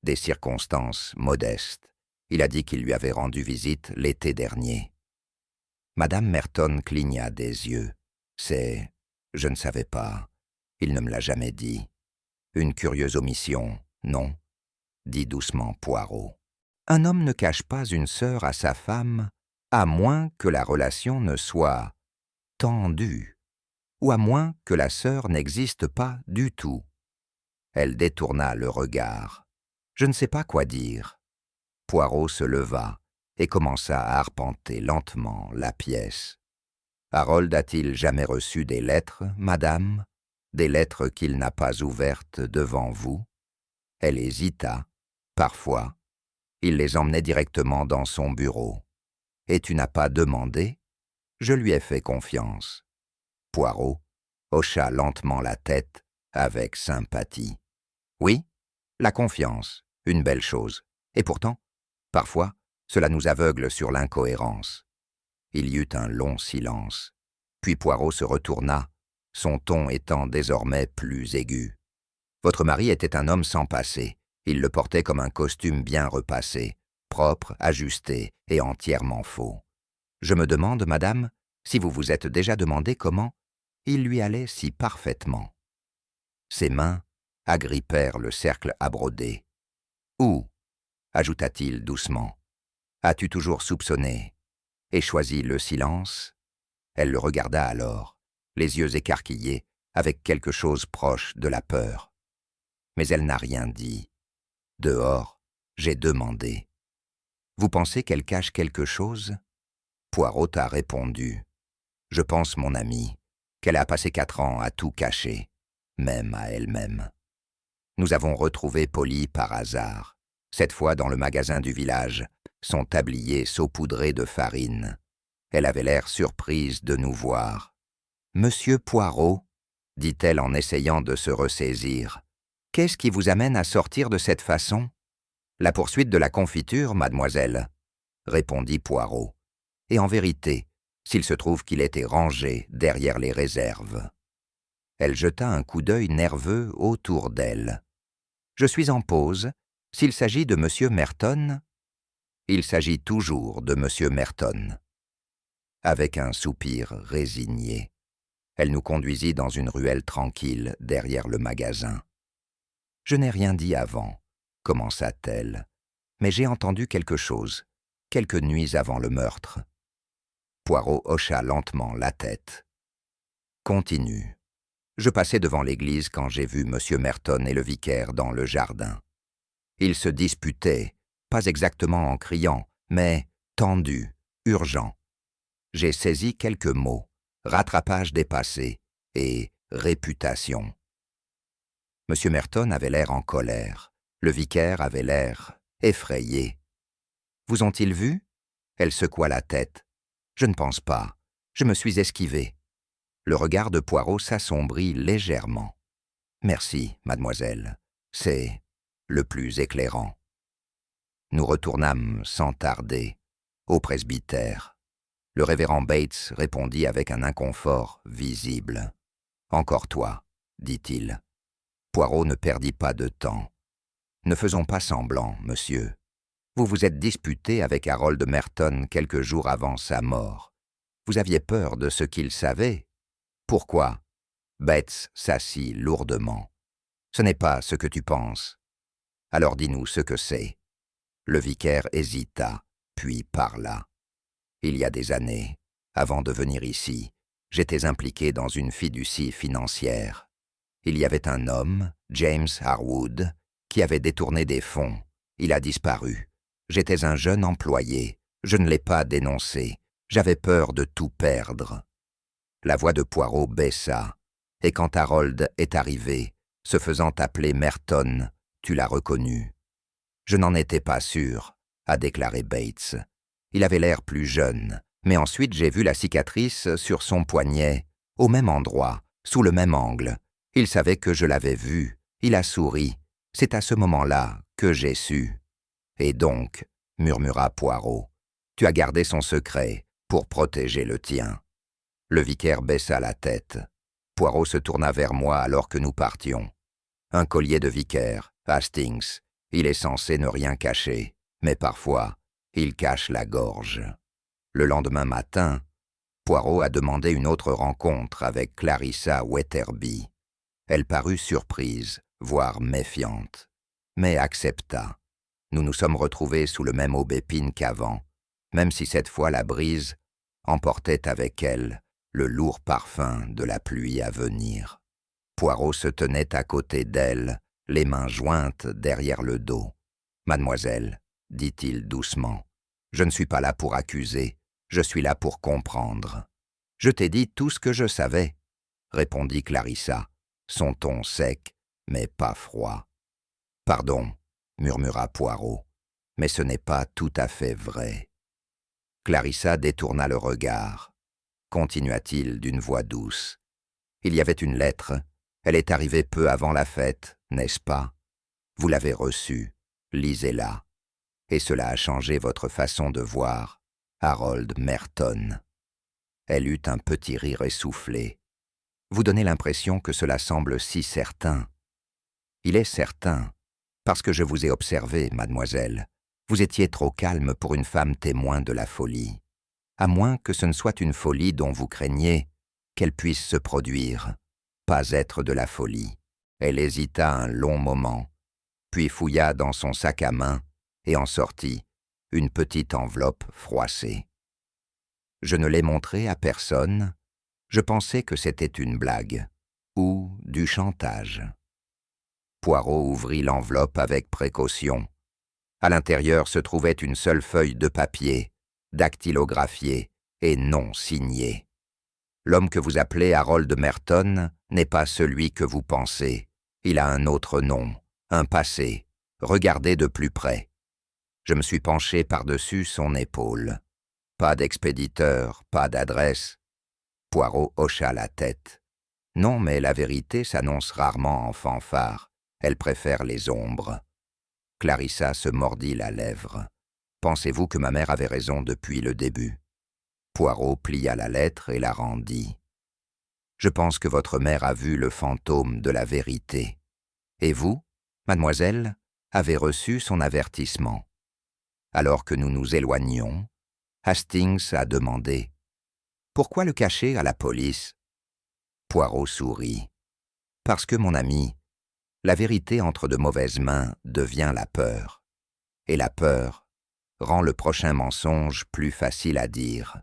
des circonstances modestes. Il a dit qu'il lui avait rendu visite l'été dernier. » Madame Merton cligna des yeux. « C'est... je ne savais pas. Il ne me l'a jamais dit. Une curieuse omission, non ?» dit doucement Poirot. « Un homme ne cache pas une sœur à sa femme, à moins que la relation ne soit tendue, ou à moins que la sœur n'existe pas du tout. » Elle détourna le regard. « Je ne sais pas quoi dire. » Poirot se leva et commença à arpenter lentement la pièce. « Harold a-t-il jamais reçu des lettres, madame? Des lettres qu'il n'a pas ouvertes devant vous ?» Elle hésita. « Parfois. Il les emmenait directement dans son bureau. »« Et tu n'as pas demandé? » ?»« Je lui ai fait confiance. » Poirot hocha lentement la tête avec sympathie. « Oui, la confiance, une belle chose. Et pourtant, parfois, cela nous aveugle sur l'incohérence. » Il y eut un long silence. Puis Poirot se retourna, son ton étant désormais plus aigu. « Votre mari était un homme sans passé. Il le portait comme un costume bien repassé, propre, ajusté et entièrement faux. Je me demande, madame, si vous vous êtes déjà demandé comment il lui allait si parfaitement. » Ses mains agrippèrent le cercle à broder. « Où ?» ajouta-t-il doucement. « As-tu toujours soupçonné et choisi le silence ?» Elle le regarda alors, les yeux écarquillés, avec quelque chose proche de la peur. Mais elle n'a rien dit. Dehors, j'ai demandé. « Vous pensez qu'elle cache quelque chose ?» Poirot a répondu. « Je pense, mon ami, qu'elle a passé 4 ans à tout cacher, même à elle-même. » Nous avons retrouvé Polly par hasard, cette fois dans le magasin du village, son tablier saupoudré de farine. Elle avait l'air surprise de nous voir. « Monsieur Poirot, » dit-elle en essayant de se ressaisir, « qu'est-ce qui vous amène à sortir de cette façon ?»« La poursuite de la confiture, mademoiselle, » répondit Poirot. Et en vérité, s'il se trouve qu'il était rangé derrière les réserves. Elle jeta un coup d'œil nerveux autour d'elle. « Je suis en pause. S'il s'agit de Monsieur Merton, il s'agit toujours de Monsieur Merton. » Avec un soupir résigné. Elle nous conduisit dans une ruelle tranquille derrière le magasin. « Je n'ai rien dit avant, commença-t-elle, mais j'ai entendu quelque chose, quelques nuits avant le meurtre. » Poirot hocha lentement la tête. « Continue. Je passais devant l'église quand j'ai vu M. Merton et le vicaire dans le jardin. Ils se disputaient, pas exactement en criant, mais tendus, urgents. J'ai saisi quelques mots, rattrapage des passés et réputation. M. Merton avait l'air en colère, le vicaire avait l'air effrayé. « Vous ont-ils vu ?» Elle secoua la tête. « Je ne pense pas. Je me suis esquivé. » Le regard de Poirot s'assombrit légèrement. « Merci, mademoiselle. C'est le plus éclairant. » Nous retournâmes sans tarder au presbytère. Le révérend Bates répondit avec un inconfort visible. « Encore toi, dit-il. » Poirot ne perdit pas de temps. « Ne faisons pas semblant, monsieur. Vous vous êtes disputé avec Harold Merton quelques jours avant sa mort. Vous aviez peur de ce qu'il savait. Pourquoi ?» Bates s'assit lourdement. « Ce n'est pas ce que tu penses. Alors dis-nous ce que c'est. » Le vicaire hésita, puis parla. « Il y a des années, avant de venir ici, j'étais impliqué dans une fiducie financière. Il y avait un homme, James Harwood, qui avait détourné des fonds. Il a disparu. J'étais un jeune employé. Je ne l'ai pas dénoncé. J'avais peur de tout perdre. » La voix de Poirot baissa, et quand Harold est arrivé, se faisant appeler Merton, tu l'as reconnu. « Je n'en étais pas sûr, » a déclaré Bates. « Il avait l'air plus jeune, mais ensuite j'ai vu la cicatrice sur son poignet, au même endroit, sous le même angle. Il savait que je l'avais vu. Il a souri. C'est à ce moment-là que j'ai su. »« Et donc, » murmura Poirot, « tu as gardé son secret pour protéger le tien. » Le vicaire baissa la tête. Poirot se tourna vers moi alors que nous partions. « Un collier de vicaire, Hastings. Il est censé ne rien cacher, mais parfois, il cache la gorge. » Le lendemain matin, Poirot a demandé une autre rencontre avec Clarissa Wetherby. Elle parut surprise, voire méfiante, mais accepta. Nous nous sommes retrouvés sous le même aubépine qu'avant, même si cette fois la brise emportait avec elle le lourd parfum de la pluie à venir. Poirot se tenait à côté d'elle, les mains jointes derrière le dos. « Mademoiselle, » dit-il doucement, « je ne suis pas là pour accuser, je suis là pour comprendre. »« Je t'ai dit tout ce que je savais, » répondit Clarissa, son ton sec, mais pas froid. « Pardon, » murmura Poirot, « mais ce n'est pas tout à fait vrai. » Clarissa détourna le regard. Continua-t-il d'une voix douce. « Il y avait une lettre. Elle est arrivée peu avant la fête, n'est-ce pas? Vous l'avez reçue. Lisez-la. Et cela a changé votre façon de voir Harold Merton. » Elle eut un petit rire essoufflé. « Vous donnez l'impression que cela semble si certain. Il est certain, parce que je vous ai observé, mademoiselle. Vous étiez trop calme pour une femme témoin de la folie. À moins que ce ne soit une folie dont vous craignez qu'elle puisse se produire, pas être de la folie. » Elle hésita un long moment, puis fouilla dans son sac à main et en sortit une petite enveloppe froissée. « Je ne l'ai montrée à personne. Je pensais que c'était une blague ou du chantage. » Poirot ouvrit l'enveloppe avec précaution. À l'intérieur se trouvait une seule feuille de papier, dactylographiée et non signée. « L'homme que vous appelez Harold Merton n'est pas celui que vous pensez. Il a un autre nom, un passé. Regardez de plus près. » Je me suis penché par-dessus son épaule. Pas d'expéditeur, pas d'adresse. Poirot hocha la tête. « Non, mais la vérité s'annonce rarement en fanfare. Elle préfère les ombres. » Clarissa se mordit la lèvre. « Pensez-vous que ma mère avait raison depuis le début ?» Poirot plia la lettre et la rendit. « Je pense que votre mère a vu le fantôme de la vérité. Et vous, mademoiselle, avez reçu son avertissement. » Alors que nous nous éloignions, Hastings a demandé « Pourquoi le cacher à la police ?» Poirot sourit. Parce que, mon ami, la vérité entre de mauvaises mains devient la peur. Et la peur rend le prochain mensonge plus facile à dire.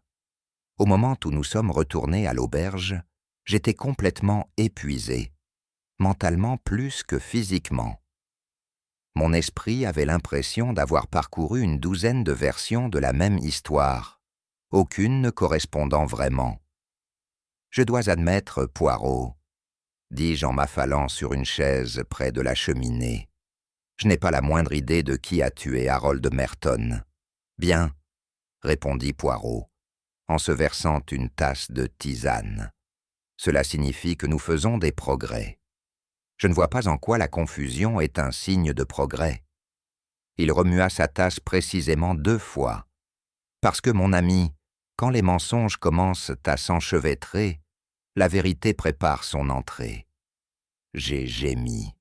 Au moment où nous sommes retournés à l'auberge, j'étais complètement épuisé, mentalement plus que physiquement. Mon esprit avait l'impression d'avoir parcouru une douzaine de versions de la même histoire, aucune ne correspondant vraiment. Je dois admettre, Poirot, dis-je en m'affalant sur une chaise près de la cheminée. Je n'ai pas la moindre idée de qui a tué Harold Merton. Bien, répondit Poirot, en se versant une tasse de tisane. Cela signifie que nous faisons des progrès. Je ne vois pas en quoi la confusion est un signe de progrès. Il remua sa tasse précisément 2 fois. Parce que, mon ami, quand les mensonges commencent à s'enchevêtrer, la vérité prépare son entrée. J'ai gémi.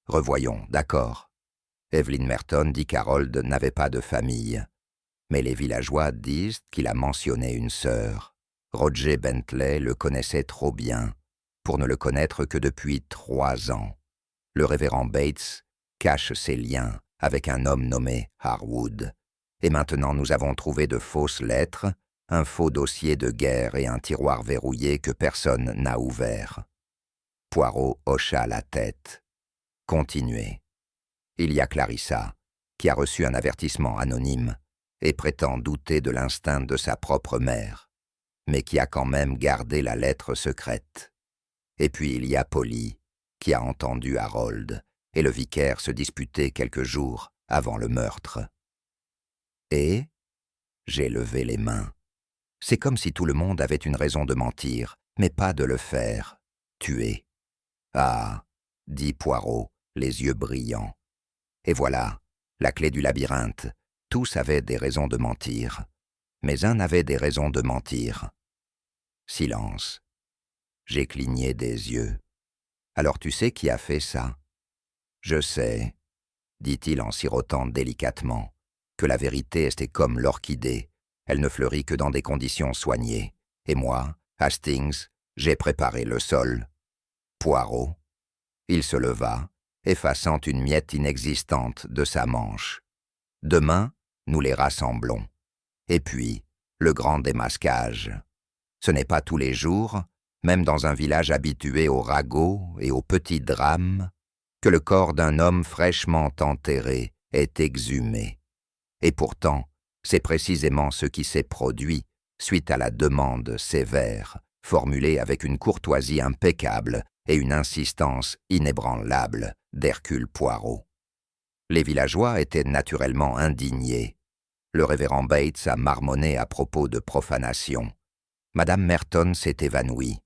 Revoyons, d'accord. Evelyn Merton dit qu'Harold n'avait pas de famille. Mais les villageois disent qu'il a mentionné une sœur. Roger Bentley le connaissait trop bien, pour ne le connaître que depuis 3 ans. Le révérend Bates cache ses liens avec un homme nommé Harwood. Et maintenant nous avons trouvé de fausses lettres, un faux dossier de guerre et un tiroir verrouillé que personne n'a ouvert. Poirot hocha la tête. Continuez. Il y a Clarissa, qui a reçu un avertissement anonyme et prétend douter de l'instinct de sa propre mère, mais qui a quand même gardé la lettre secrète. Et puis il y a Polly, qui a entendu Harold et le vicaire se disputer quelques jours avant le meurtre. Et j'ai levé les mains. C'est comme si tout le monde avait une raison de mentir, mais pas de le faire. Tuer. Ah, dit Poirot, les yeux brillants. Et voilà, la clé du labyrinthe. Tous avaient des raisons de mentir, mais un avait des raisons de mentir. Silence. J'ai cligné des yeux. Alors tu sais qui a fait ça? Je sais, dit-il en sirotant délicatement, que la vérité était comme l'orchidée. Elle ne fleurit que dans des conditions soignées. Et moi, Hastings, j'ai préparé le sol. Poirot. Il se leva, effaçant une miette inexistante de sa manche. Demain, nous les rassemblons. Et puis, le grand démasquage. Ce n'est pas tous les jours, même dans un village habitué aux ragots et aux petits drames, que le corps d'un homme fraîchement enterré est exhumé. Et pourtant, c'est précisément ce qui s'est produit suite à la demande sévère, formulée avec une courtoisie impeccable et une insistance inébranlable d'Hercule Poirot. Les villageois étaient naturellement indignés. Le révérend Bates a marmonné à propos de profanation. Madame Merton s'est évanouie.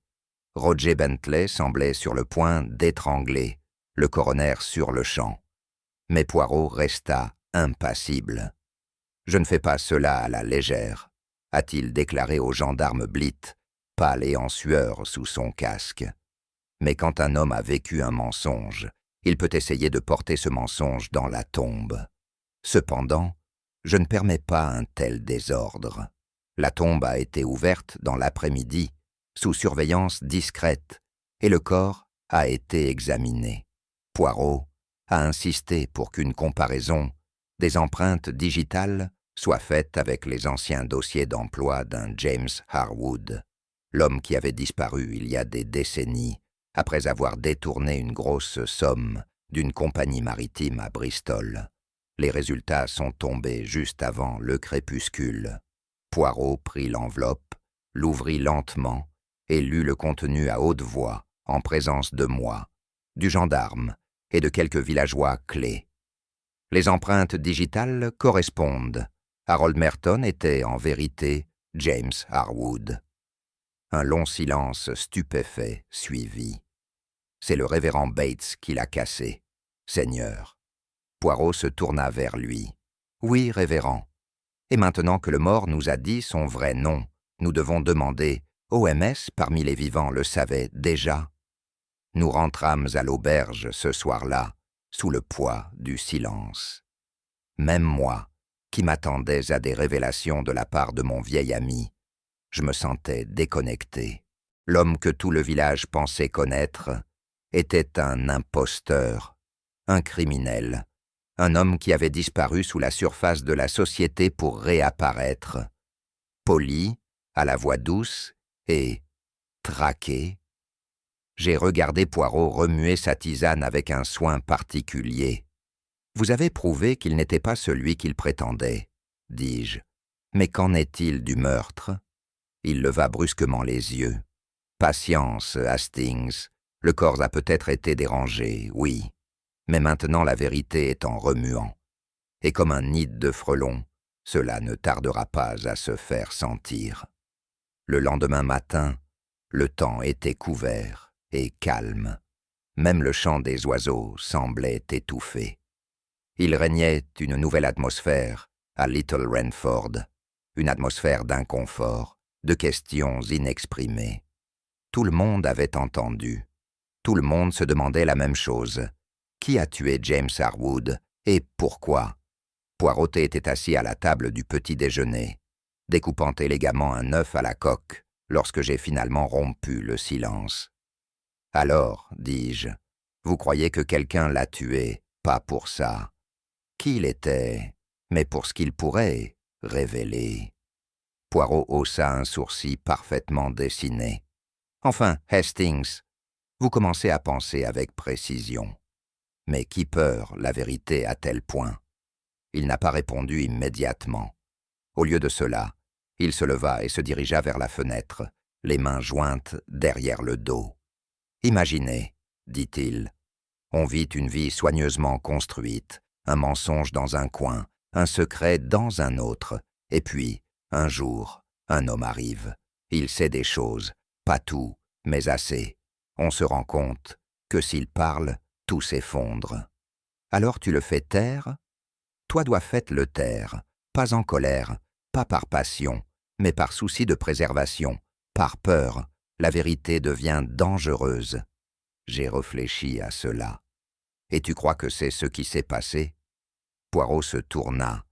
Roger Bentley semblait sur le point d'étrangler le coroner sur le champ. Mais Poirot resta impassible. « Je ne fais pas cela à la légère », a-t-il déclaré au gendarme Blitt, pâle et en sueur sous son casque. Mais quand un homme a vécu un mensonge, il peut essayer de porter ce mensonge dans la tombe. Cependant, je ne permets pas un tel désordre. La tombe a été ouverte dans l'après-midi, sous surveillance discrète, et le corps a été examiné. Poirot a insisté pour qu'une comparaison des empreintes digitales soit faite avec les anciens dossiers d'emploi d'un James Harwood, l'homme qui avait disparu il y a des décennies après avoir détourné une grosse somme d'une compagnie maritime à Bristol. Les résultats sont tombés juste avant le crépuscule. Poirot prit l'enveloppe, l'ouvrit lentement et lut le contenu à haute voix en présence de moi, du gendarme et de quelques villageois clés. Les empreintes digitales correspondent. Harold Merton était en vérité James Harwood. Un long silence stupéfait suivit. C'est le révérend Bates qui l'a cassé. Seigneur. Poirot se tourna vers lui. Oui, révérend. Et maintenant que le mort nous a dit son vrai nom, nous devons demander, OMS parmi les vivants le savait déjà. Nous rentrâmes à l'auberge ce soir-là, sous le poids du silence. Même moi, qui m'attendais à des révélations de la part de mon vieil ami, je me sentais déconnecté. l'homme que tout le village pensait connaître, était un imposteur, un criminel, un homme qui avait disparu sous la surface de la société pour réapparaître, poli, à la voix douce et traqué. J'ai regardé Poirot remuer sa tisane avec un soin particulier. « Vous avez prouvé qu'il n'était pas celui qu'il prétendait, » dis-je. « Mais qu'en est-il du meurtre ?» Il leva brusquement les yeux. « Patience, Hastings. Le corps a peut-être été dérangé, oui. Mais maintenant la vérité est en remuant. Et comme un nid de frelons, cela ne tardera pas à se faire sentir. » Le lendemain matin, le temps était couvert et calme. Même le chant des oiseaux semblait étouffé. Il régnait une nouvelle atmosphère à Little Renford, une atmosphère d'inconfort, de questions inexprimées. Tout le monde avait entendu. Tout le monde se demandait la même chose. Qui a tué James Harwood et pourquoi? Poirot était assis à la table du petit déjeuner, découpant élégamment un œuf à la coque, lorsque j'ai finalement rompu le silence. « Alors, dis-je, vous croyez que quelqu'un l'a tué, pas pour ça. Qui il était, mais pour ce qu'il pourrait révéler. » Poirot haussa un sourcil parfaitement dessiné. « Enfin, Hastings, vous commencez à penser avec précision. Mais qui peur la vérité à tel point ?» Il n'a pas répondu immédiatement. Au lieu de cela, il se leva et se dirigea vers la fenêtre, les mains jointes derrière le dos. « Imaginez, dit-il, on vit une vie soigneusement construite, un mensonge dans un coin, un secret dans un autre, et puis, un jour, un homme arrive. Il sait des choses, pas tout, mais assez. On se rend compte que s'il parle, tout s'effondre. Alors tu le fais taire? Toi dois fait le taire, pas en colère, pas par passion, mais par souci de préservation, par peur. La vérité devient dangereuse. » J'ai réfléchi à cela. « Et tu crois que c'est ce qui s'est passé ?» Poirot se tourna,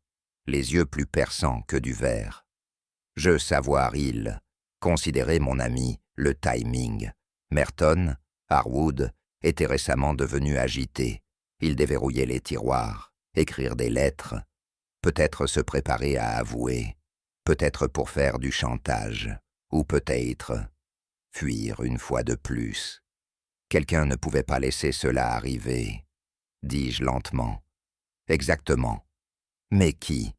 les yeux plus perçants que du verre. « Je savoir il, considérez mon ami, le timing. Merton, Harwood, était récemment devenu agité. Il déverrouillait les tiroirs, écrire des lettres, peut-être se préparer à avouer, peut-être pour faire du chantage, ou peut-être fuir une fois de plus. Quelqu'un ne pouvait pas laisser cela arriver, dis-je lentement. Exactement. Mais qui?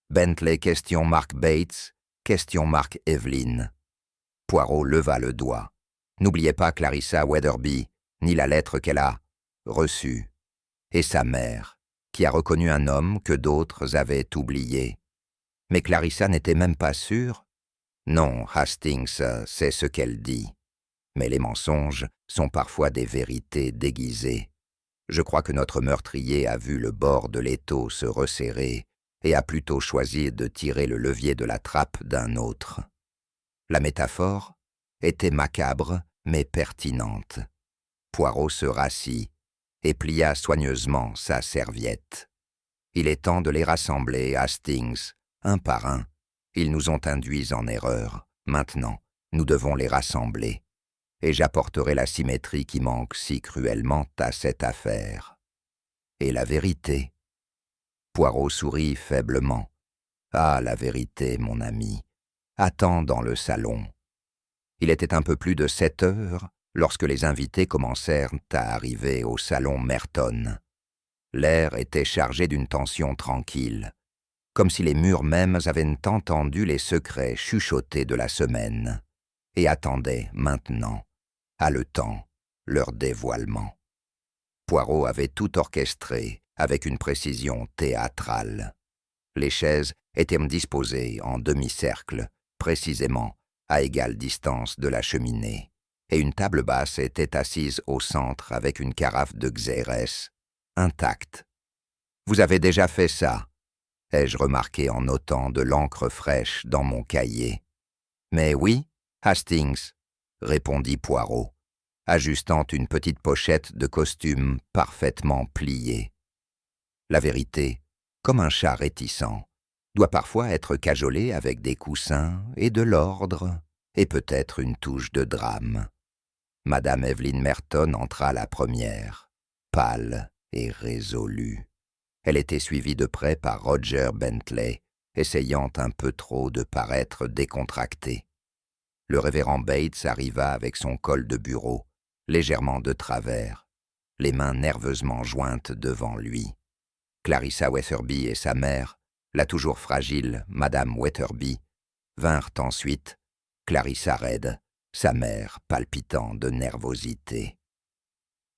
Bentley question Mark Bates, question Mark Evelyn. Poirot leva le doigt. N'oubliez pas Clarissa Weatherby, ni la lettre qu'elle a reçue. Et sa mère, qui a reconnu un homme que d'autres avaient oublié. Mais Clarissa n'était même pas sûre. Non, Hastings, c'est ce qu'elle dit. Mais les mensonges sont parfois des vérités déguisées. Je crois que notre meurtrier a vu le bord de l'étau se resserrer et a plutôt choisi de tirer le levier de la trappe d'un autre. La métaphore était macabre mais pertinente. Poirot se rassit et plia soigneusement sa serviette. Il est temps de les rassembler, Hastings, un par un. Ils nous ont induits en erreur. Maintenant, nous devons les rassembler. Et j'apporterai la symétrie qui manque si cruellement à cette affaire. Et la vérité? Poirot sourit faiblement. Ah, la vérité, mon ami. Attends dans le salon. Il était un peu plus de 7 heures lorsque les invités commencèrent à arriver au salon Merton. L'air était chargé d'une tension tranquille, comme si les murs mêmes avaient entendu les secrets chuchotés de la semaine et attendaient maintenant, haletant, leur dévoilement. Poirot avait tout orchestré avec une précision théâtrale. Les chaises étaient disposées en demi-cercle, précisément à égale distance de la cheminée, et une table basse était assise au centre avec une carafe de Xérès, intacte. « Vous avez déjà fait ça ?» ai-je remarqué en notant de l'encre fraîche dans mon cahier. « Mais oui, Hastings, » répondit Poirot, ajustant une petite pochette de costume parfaitement pliée. La vérité, comme un chat réticent, doit parfois être cajolée avec des coussins et de l'ordre et peut-être une touche de drame. Madame Evelyn Merton entra la première, pâle et résolue. Elle était suivie de près par Roger Bentley, essayant un peu trop de paraître décontracté. Le révérend Bates arriva avec son col de bureau, légèrement de travers, les mains nerveusement jointes devant lui. Clarissa Wetherby et sa mère, la toujours fragile Madame Wetherby, vinrent ensuite, Clarissa raide, sa mère palpitant de nervosité.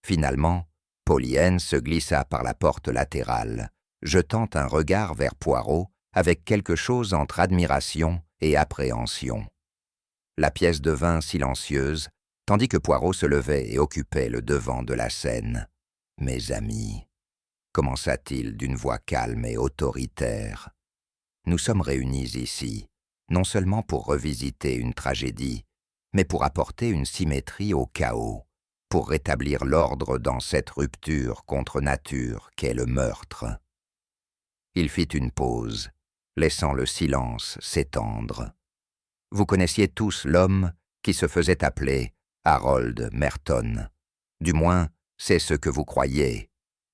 Finalement, Polly Ann se glissa par la porte latérale, jetant un regard vers Poirot avec quelque chose entre admiration et appréhension. La pièce devint silencieuse, tandis que Poirot se levait et occupait le devant de la scène. « Mes amis », commença-t-il d'une voix calme et autoritaire, « nous sommes réunis ici, non seulement pour revisiter une tragédie, mais pour apporter une symétrie au chaos, pour rétablir l'ordre dans cette rupture contre nature qu'est le meurtre. » Il fit une pause, laissant le silence s'étendre. Vous connaissiez tous l'homme qui se faisait appeler Harold Merton. Du moins, c'est ce que vous croyiez.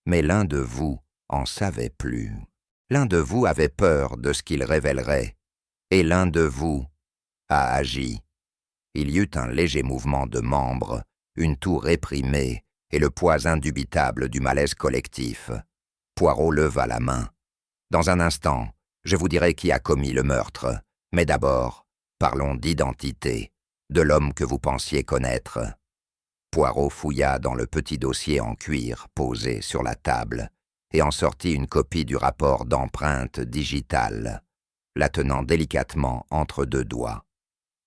Mais l'un de vous en savait plus. L'un de vous avait peur de ce qu'il révélerait, et l'un de vous a agi. Il y eut un léger mouvement de membres, une toux réprimée et le poids indubitable du malaise collectif. Poirot leva la main. « Dans un instant, je vous dirai qui a commis le meurtre, mais d'abord, parlons d'identité, de l'homme que vous pensiez connaître. » Poirot fouilla dans le petit dossier en cuir posé sur la table et en sortit une copie du rapport d'empreinte digitale, la tenant délicatement entre deux doigts.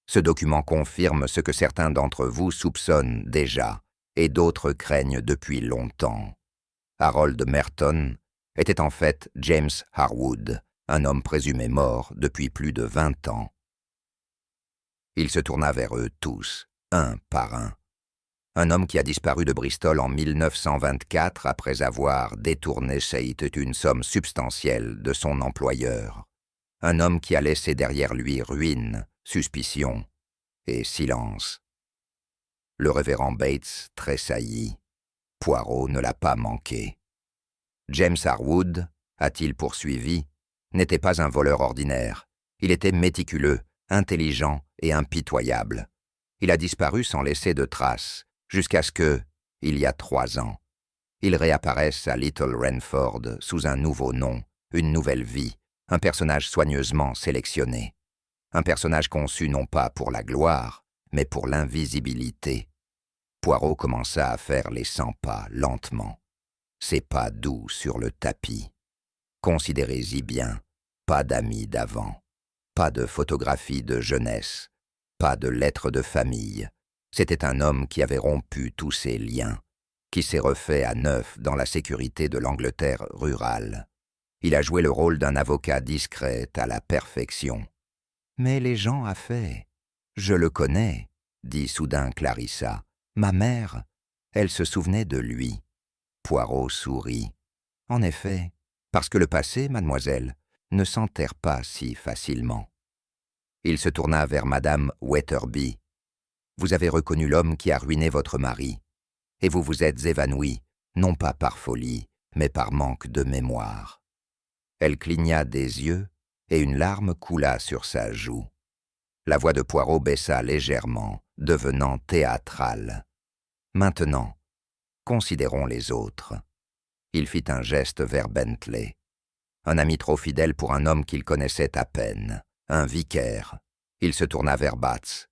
Ce document confirme ce que certains d'entre vous soupçonnent déjà et d'autres craignent depuis longtemps. Harold Merton était en fait James Harwood, un homme présumé mort depuis plus de 20 ans. Il se tourna vers eux tous, un par un. Un homme qui a disparu de Bristol en 1924 après avoir détourné une somme substantielle de son employeur. Un homme qui a laissé derrière lui ruine, suspicion et silence. Le révérend Bates tressaillit. Poirot ne l'a pas manqué. James Harwood, a-t-il poursuivi, n'était pas un voleur ordinaire. Il était méticuleux, intelligent et impitoyable. Il a disparu sans laisser de traces, jusqu'à ce que, il y a 3 ans, il réapparaisse à Little Renford sous un nouveau nom, une nouvelle vie, un personnage soigneusement sélectionné. Un personnage conçu non pas pour la gloire, mais pour l'invisibilité. Poirot commença à faire les 100 pas lentement. Ses pas doux sur le tapis. Considérez-y bien, pas d'amis d'avant, pas de photographie de jeunesse, pas de lettres de famille. C'était un homme qui avait rompu tous ses liens, qui s'est refait à neuf dans la sécurité de l'Angleterre rurale. Il a joué le rôle d'un avocat discret à la perfection. Mais les gens a fait. Je le connais, dit soudain Clarissa. Ma mère, elle se souvenait de lui. Poirot sourit. En effet, parce que le passé, mademoiselle, ne s'enterre pas si facilement. Il se tourna vers Madame Wetherby. Vous avez reconnu l'homme qui a ruiné votre mari, et vous vous êtes évanouie, non pas par folie, mais par manque de mémoire. Elle cligna des yeux, et une larme coula sur sa joue. La voix de Poirot baissa légèrement, devenant théâtrale. Maintenant, considérons les autres. Il fit un geste vers Bentley. Un ami trop fidèle pour un homme qu'il connaissait à peine, un vicaire. Il se tourna vers Bates.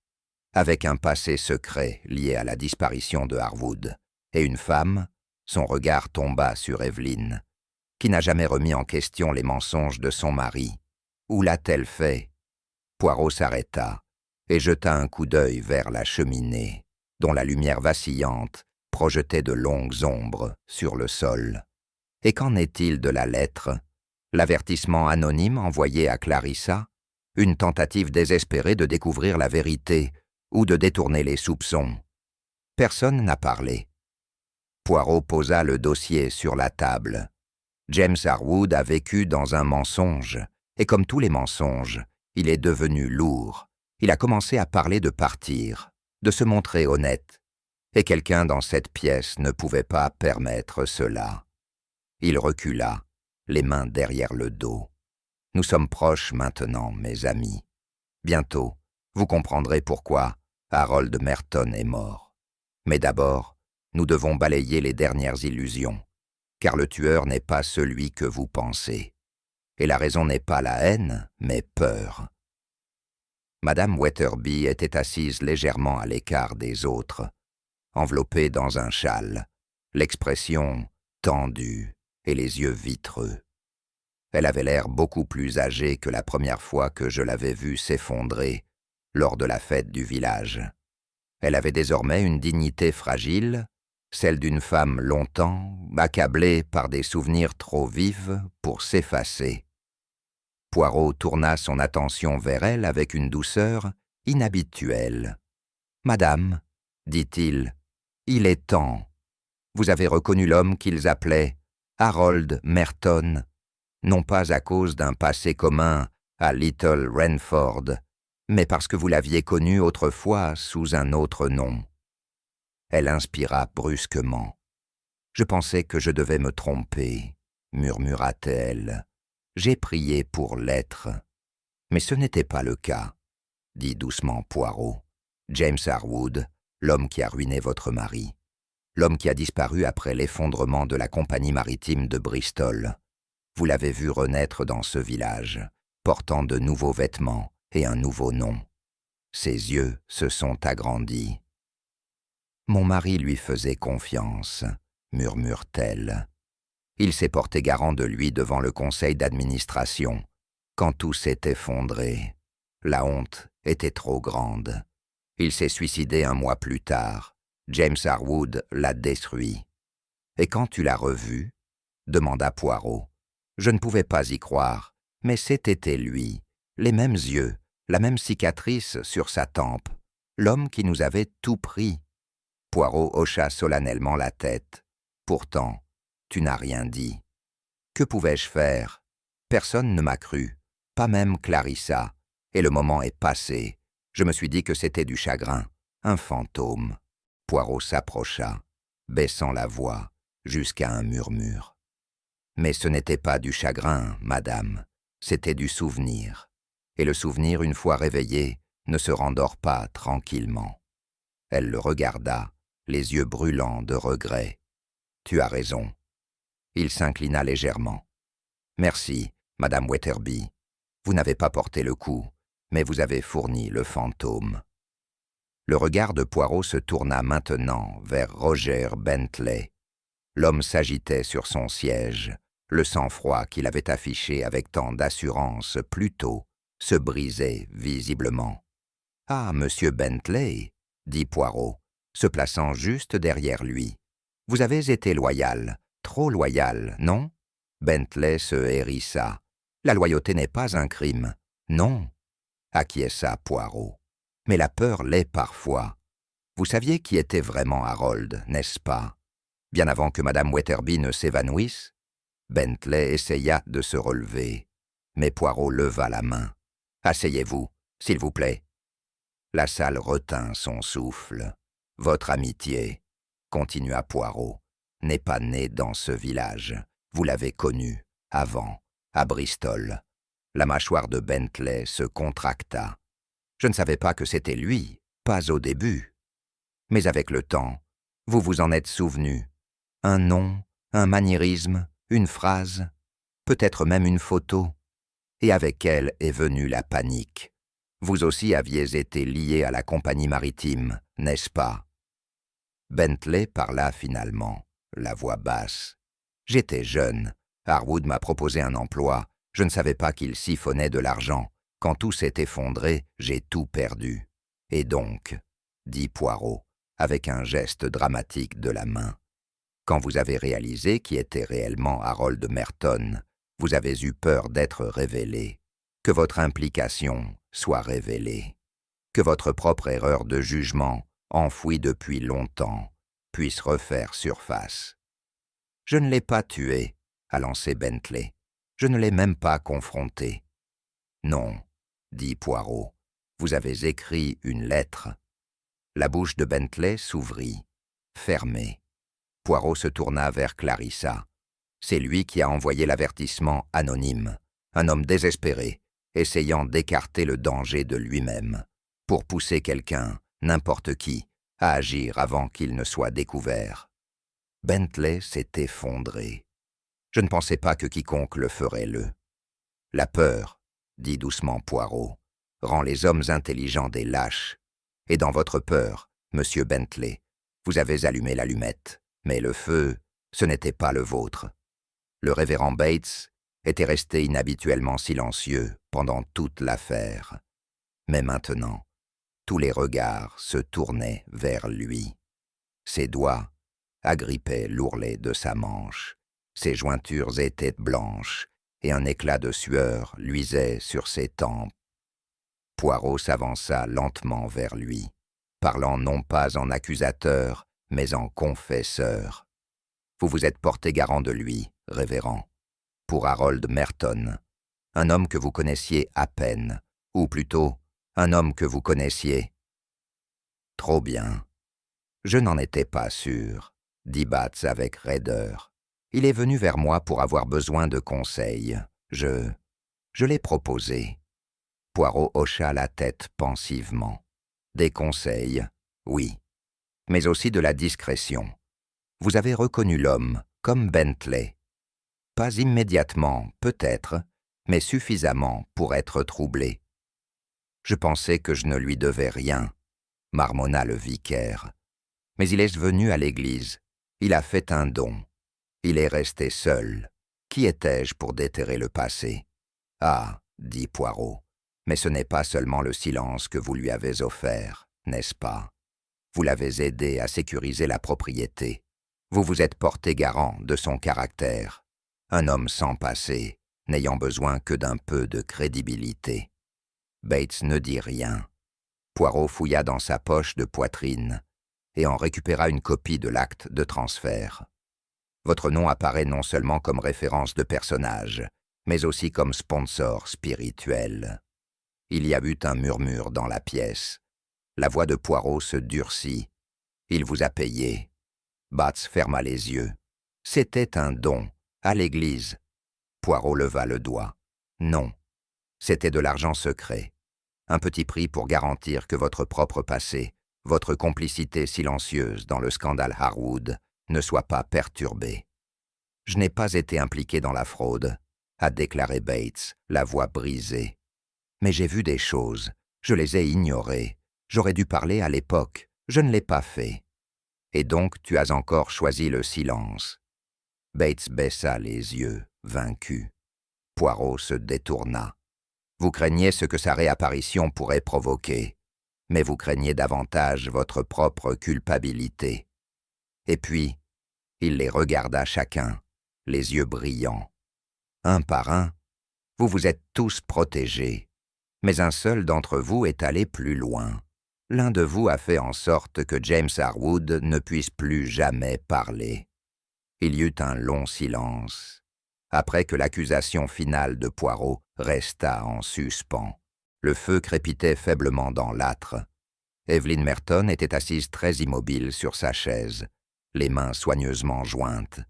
Avec un passé secret lié à la disparition de Harwood, et une femme, son regard tomba sur Evelyn, qui n'a jamais remis en question les mensonges de son mari. Où l'a-t-elle fait? Poirot s'arrêta et jeta un coup d'œil vers la cheminée, dont la lumière vacillante projetait de longues ombres sur le sol. Et qu'en est-il de la lettre? L'avertissement anonyme envoyé à Clarissa? Une tentative désespérée de découvrir la vérité ou de détourner les soupçons? Personne n'a parlé. Poirot posa le dossier sur la table. James Harwood a vécu dans un mensonge, et comme tous les mensonges, il est devenu lourd, Il a commencé à parler de partir, de se montrer honnête, et quelqu'un dans cette pièce ne pouvait pas permettre cela. Il recula, les mains derrière le dos. Nous sommes proches maintenant, mes amis. Bientôt, vous comprendrez pourquoi Harold Merton est mort. Mais d'abord, nous devons balayer les dernières illusions, car le tueur n'est pas celui que vous pensez. Et la raison n'est pas la haine, mais peur. Madame Weatherby était assise légèrement à l'écart des autres, enveloppée dans un châle, l'expression tendue et les yeux vitreux. Elle avait l'air beaucoup plus âgée que la première fois que je l'avais vue s'effondrer lors de la fête du village. Elle avait désormais une dignité fragile, celle d'une femme longtemps accablée par des souvenirs trop vifs pour s'effacer. Poirot tourna son attention vers elle avec une douceur inhabituelle. « Madame, dit-il, il est temps. Vous avez reconnu l'homme qu'ils appelaient Harold Merton, non pas à cause d'un passé commun à Little Renford, mais parce que vous l'aviez connu autrefois sous un autre nom. » Elle inspira brusquement. « Je pensais que je devais me tromper, » murmura-t-elle. « J'ai prié pour l'être. » « Mais ce n'était pas le cas, » dit doucement Poirot. « James Harwood, l'homme qui a ruiné votre mari. L'homme qui a disparu après l'effondrement de la compagnie maritime de Bristol. Vous l'avez vu renaître dans ce village, portant de nouveaux vêtements et un nouveau nom. Ses yeux se sont agrandis. « Mon mari lui faisait confiance, » murmure-t-elle. « Il s'est porté garant de lui devant le conseil d'administration, quand tout s'est effondré. La honte était trop grande. Il s'est suicidé un mois plus tard. James Harwood l'a détruit. »« Et quand tu l'as revu ?» demanda Poirot. « Je ne pouvais pas y croire, mais c'était lui, les mêmes yeux, la même cicatrice sur sa tempe, l'homme qui nous avait tout pris. » Poirot hocha solennellement la tête. « Pourtant, tu n'as rien dit. Que pouvais-je faire? Personne ne m'a cru, pas même Clarissa, et le moment est passé. Je me suis dit que c'était du chagrin, un fantôme. » Poirot s'approcha, baissant la voix jusqu'à un murmure. « Mais ce n'était pas du chagrin, madame, c'était du souvenir. Et le souvenir, une fois réveillé, ne se rendort pas tranquillement. » Elle le regarda, les yeux brûlants de regret. « Tu as raison. » Il s'inclina légèrement. « Merci, madame Weatherby. Vous n'avez pas porté le coup, mais vous avez fourni le fantôme. » Le regard de Poirot se tourna maintenant vers Roger Bentley. L'homme s'agitait sur son siège. Le sang-froid qu'il avait affiché avec tant d'assurance plus tôt se brisait visiblement. « Ah, monsieur Bentley, » dit Poirot, se plaçant juste derrière lui. « Vous avez été loyal, trop loyal, non ?» Bentley se hérissa. « La loyauté n'est pas un crime. »« Non, » acquiesça Poirot. « Mais la peur l'est parfois. Vous saviez qui était vraiment Harold, n'est-ce pas? Bien avant que madame Weatherby ne s'évanouisse ?» Bentley essaya de se relever, mais Poirot leva la main. « Asseyez-vous, s'il vous plaît. » La salle retint son souffle. « Votre amitié, » continua Poirot, « n'est pas née dans ce village. Vous l'avez connue, avant, à Bristol. » La mâchoire de Bentley se contracta. « Je ne savais pas que c'était lui, pas au début. Mais avec le temps, vous vous en êtes souvenu. Un nom, un maniérisme, une phrase, peut-être même une photo. Et avec elle est venue la panique. Vous aussi aviez été lié à la compagnie maritime, n'est-ce pas? » Bentley parla finalement, la voix basse. « J'étais jeune. Harwood m'a proposé un emploi. Je ne savais pas qu'il siphonnait de l'argent. Quand tout s'est effondré, j'ai tout perdu. Et donc, » dit Poirot, avec un geste dramatique de la main, « quand vous avez réalisé qui était réellement Harold Merton, vous avez eu peur d'être révélé, que votre implication soit révélée, que votre propre erreur de jugement, enfouie depuis longtemps, puisse refaire surface. »« Je ne l'ai pas tué, » a lancé Bentley. « Je ne l'ai même pas confronté. »« Non, » dit Poirot, Vous avez écrit une lettre. La bouche de Bentley s'ouvrit, fermée. Poirot se tourna vers Clarissa. C'est lui qui a envoyé l'avertissement anonyme, un homme désespéré, essayant d'écarter le danger de lui-même, pour pousser quelqu'un, n'importe qui, à agir avant qu'il ne soit découvert. Bentley s'est effondré. Je ne pensais pas que quiconque le ferait le. La peur, dit doucement Poirot, rend les hommes intelligents des lâches. Et dans votre peur, monsieur Bentley, vous avez allumé l'allumette, mais le feu, ce n'était pas le vôtre. Le révérend Bates était resté inhabituellement silencieux pendant toute l'affaire. Mais maintenant, tous les regards se tournaient vers lui. Ses doigts agrippaient l'ourlet de sa manche. Ses jointures étaient blanches et un éclat de sueur luisait sur ses tempes. Poirot s'avança lentement vers lui, parlant non pas en accusateur, mais en confesseur. Vous vous êtes porté garant de lui, révérend, pour Harold Merton, un homme que vous connaissiez à peine, ou plutôt, un homme que vous connaissiez. Trop bien. Je n'en étais pas sûr, dit Bates avec raideur. Il est venu vers moi pour avoir besoin de conseils. Je l'ai proposé. Poirot hocha la tête pensivement. Des conseils, oui, mais aussi de la discrétion. Vous avez reconnu l'homme, comme Bentley. Pas immédiatement, peut-être, mais suffisamment pour être troublé. Je pensais que je ne lui devais rien, marmonna le vicaire. Mais il est venu à l'église. Il a fait un don. Il est resté seul. Qui étais-je pour déterrer le passé? Ah, dit Poirot, mais ce n'est pas seulement le silence que vous lui avez offert, n'est-ce pas? Vous l'avez aidé à sécuriser la propriété. Vous vous êtes porté garant de son caractère. Un homme sans passé, n'ayant besoin que d'un peu de crédibilité. Bates ne dit rien. Poirot fouilla dans sa poche de poitrine et en récupéra une copie de l'acte de transfert. Votre nom apparaît non seulement comme référence de personnage, mais aussi comme sponsor spirituel. Il y a eu un murmure dans la pièce. La voix de Poirot se durcit. Il vous a payé. Bates ferma les yeux. C'était un don, à l'église. Poirot leva le doigt. Non, c'était de l'argent secret. Un petit prix pour garantir que votre propre passé, votre complicité silencieuse dans le scandale Harwood, ne soit pas perturbée. Je n'ai pas été impliqué dans la fraude, a déclaré Bates, la voix brisée. Mais j'ai vu des choses, je les ai ignorées. J'aurais dû parler à l'époque, je ne l'ai pas fait. Et donc tu as encore choisi le silence. Bates baissa les yeux, vaincu. Poirot se détourna. Vous craignez ce que sa réapparition pourrait provoquer, mais vous craignez davantage votre propre culpabilité. Et puis, il les regarda chacun, les yeux brillants. Un par un, vous vous êtes tous protégés, mais un seul d'entre vous est allé plus loin. L'un de vous a fait en sorte que James Harwood ne puisse plus jamais parler. Il y eut un long silence, après que l'accusation finale de Poirot resta en suspens. Le feu crépitait faiblement dans l'âtre. Evelyn Merton était assise très immobile sur sa chaise, les mains soigneusement jointes,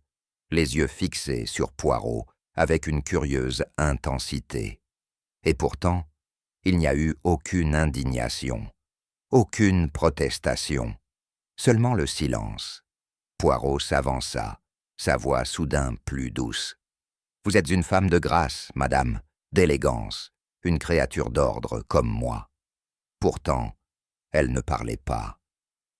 les yeux fixés sur Poirot avec une curieuse intensité. Et pourtant, il n'y a eu aucune indignation, aucune protestation, seulement le silence. Poirot s'avança, sa voix soudain plus douce. « Vous êtes une femme de grâce, madame, d'élégance, une créature d'ordre comme moi. » Pourtant, elle ne parlait pas.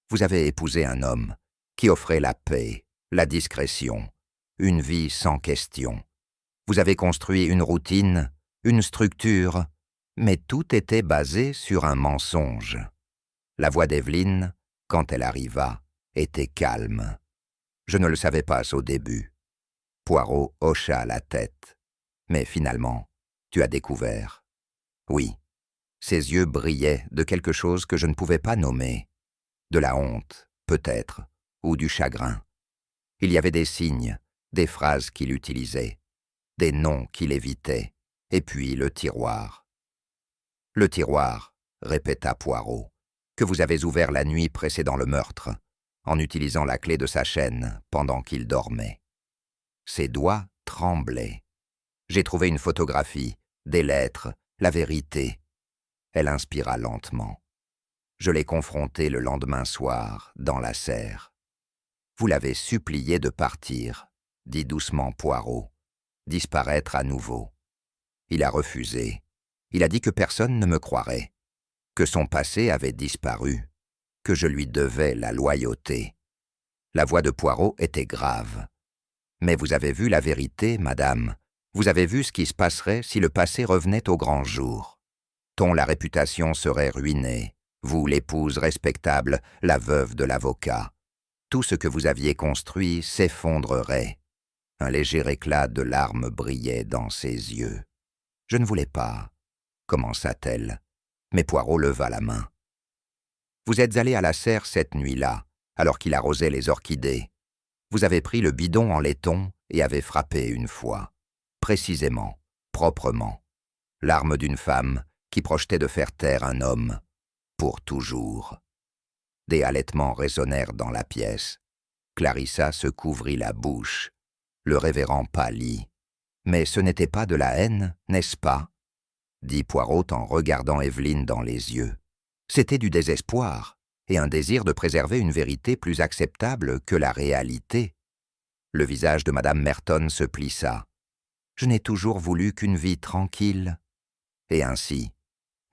Vous avez épousé un homme qui offrait la paix, la discrétion, une vie sans question. Vous avez construit une routine, une structure, mais tout était basé sur un mensonge. La voix d'Evelyn, quand elle arriva, était calme. Je ne le savais pas au début. Poirot hocha la tête. Mais finalement, tu as découvert. Oui, ses yeux brillaient de quelque chose que je ne pouvais pas nommer. De la honte, peut-être, ou du chagrin. Il y avait des signes, des phrases qu'il utilisait, des noms qu'il évitait, et puis le tiroir. Le tiroir, répéta Poirot, que vous avez ouvert la nuit précédant le meurtre, en utilisant la clé de sa chaîne pendant qu'il dormait. » Ses doigts tremblaient. J'ai trouvé une photographie, des lettres, la vérité. Elle inspira lentement. Je l'ai confronté le lendemain soir, dans la serre. « Vous l'avez supplié de partir, » dit doucement Poirot, « disparaître à nouveau. Il a refusé. Il a dit que personne ne me croirait, que son passé avait disparu, que je lui devais la loyauté. » La voix de Poirot était grave. « Mais vous avez vu la vérité, madame. Vous avez vu ce qui se passerait si le passé revenait au grand jour. Dont la réputation serait ruinée, vous l'épouse respectable, la veuve de l'avocat. Tout ce que vous aviez construit s'effondrerait. » Un léger éclat de larmes brillait dans ses yeux. « Je ne voulais pas, » commença-t-elle, mais Poirot leva la main. « Vous êtes allé à la serre cette nuit-là, alors qu'il arrosait les orchidées. Vous avez pris le bidon en laiton et avez frappé une fois, précisément, proprement, l'arme d'une femme qui projetait de faire taire un homme, pour toujours. » Des halètements résonnèrent dans la pièce. Clarissa se couvrit la bouche. Le révérend pâlit. « Mais ce n'était pas de la haine, n'est-ce pas ?» dit Poirot en regardant Evelyne dans les yeux. « C'était du désespoir et un désir de préserver une vérité plus acceptable que la réalité. » Le visage de Madame Merton se plissa. « Je n'ai toujours voulu qu'une vie tranquille. » « Et ainsi, »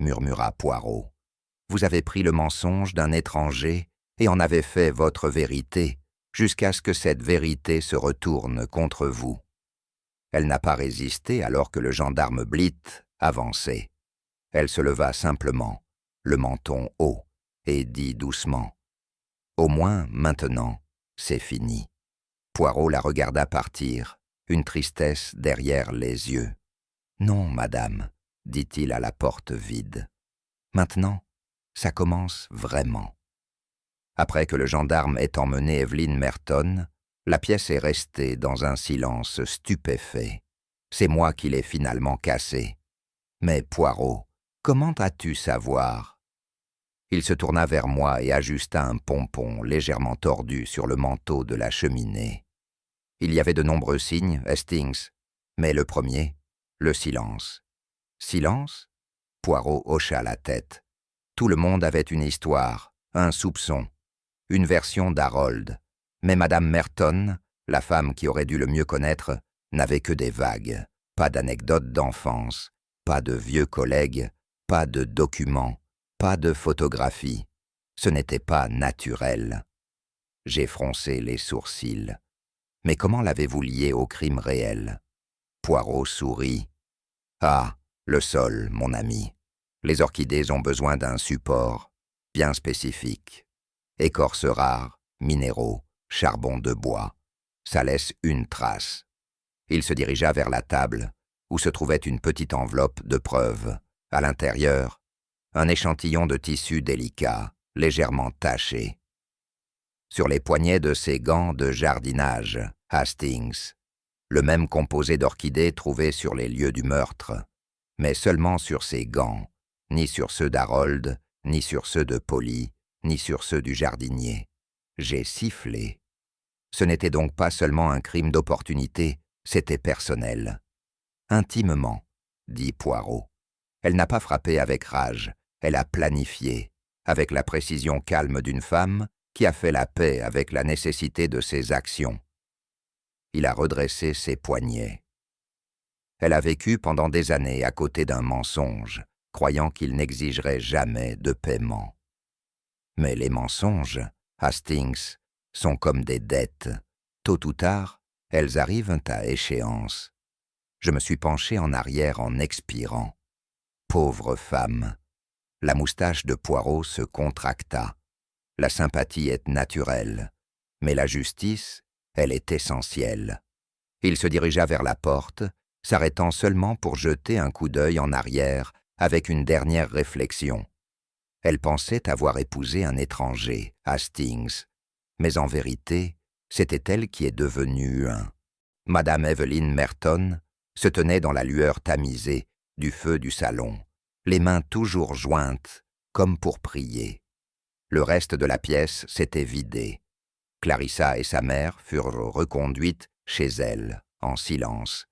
murmura Poirot, « vous avez pris le mensonge d'un étranger et en avez fait votre vérité, jusqu'à ce que cette vérité se retourne contre vous. » Elle n'a pas résisté alors que le gendarme Blitt avançait. Elle se leva simplement, le menton haut, et dit doucement « Au moins, maintenant, c'est fini. » Poirot la regarda partir, une tristesse derrière les yeux. « Non, madame, » dit-il à la porte vide. « Maintenant, ça commence vraiment. » Après que le gendarme ait emmené Evelyne Merton, la pièce est restée dans un silence stupéfait. C'est moi qui l'ai finalement cassée. « Mais Poirot, comment as-tu savoir ?» Il se tourna vers moi et ajusta un pompon légèrement tordu sur le manteau de la cheminée. Il y avait de nombreux signes, Hastings, mais le premier, le silence. « Silence ?» Poirot hocha la tête. Tout le monde avait une histoire, un soupçon, une version d'Harold. Mais Madame Merton, la femme qui aurait dû le mieux connaître, n'avait que des vagues, pas d'anecdotes d'enfance, pas de vieux collègues, pas de documents, pas de photographies. Ce n'était pas naturel. J'ai froncé les sourcils. « Mais comment l'avez-vous lié au crime réel ?» Poirot sourit. « Ah, le sol, mon ami. Les orchidées ont besoin d'un support bien spécifique. Écorce rare, minéraux, charbon de bois. Ça laisse une trace. » Il se dirigea vers la table, où se trouvait une petite enveloppe de preuves. À l'intérieur, un échantillon de tissu délicat, légèrement taché. Sur les poignets de ses gants de jardinage, Hastings, le même composé d'orchidées trouvé sur les lieux du meurtre, mais seulement sur ses gants, ni sur ceux d'Harold, ni sur ceux de Polly, ni sur ceux du jardinier. J'ai sifflé. Ce n'était donc pas seulement un crime d'opportunité, c'était personnel. « Intimement, » dit Poirot. Elle n'a pas frappé avec rage, elle a planifié, avec la précision calme d'une femme qui a fait la paix avec la nécessité de ses actions. Il a redressé ses poignets. Elle a vécu pendant des années à côté d'un mensonge, croyant qu'il n'exigerait jamais de paiement. Mais les mensonges, Hastings, sont comme des dettes. Tôt ou tard, elles arrivent à échéance. Je me suis penché en arrière en expirant. Pauvre femme. La moustache de Poirot se contracta. La sympathie est naturelle, mais la justice, elle est essentielle. Il se dirigea vers la porte, s'arrêtant seulement pour jeter un coup d'œil en arrière avec une dernière réflexion. Elle pensait avoir épousé un étranger, Hastings, mais en vérité, c'était elle qui est devenue un. Madame Evelyne Merton se tenait dans la lueur tamisée du feu du salon, les mains toujours jointes, comme pour prier. Le reste de la pièce s'était vidé. Clarissa et sa mère furent reconduites chez elles, en silence.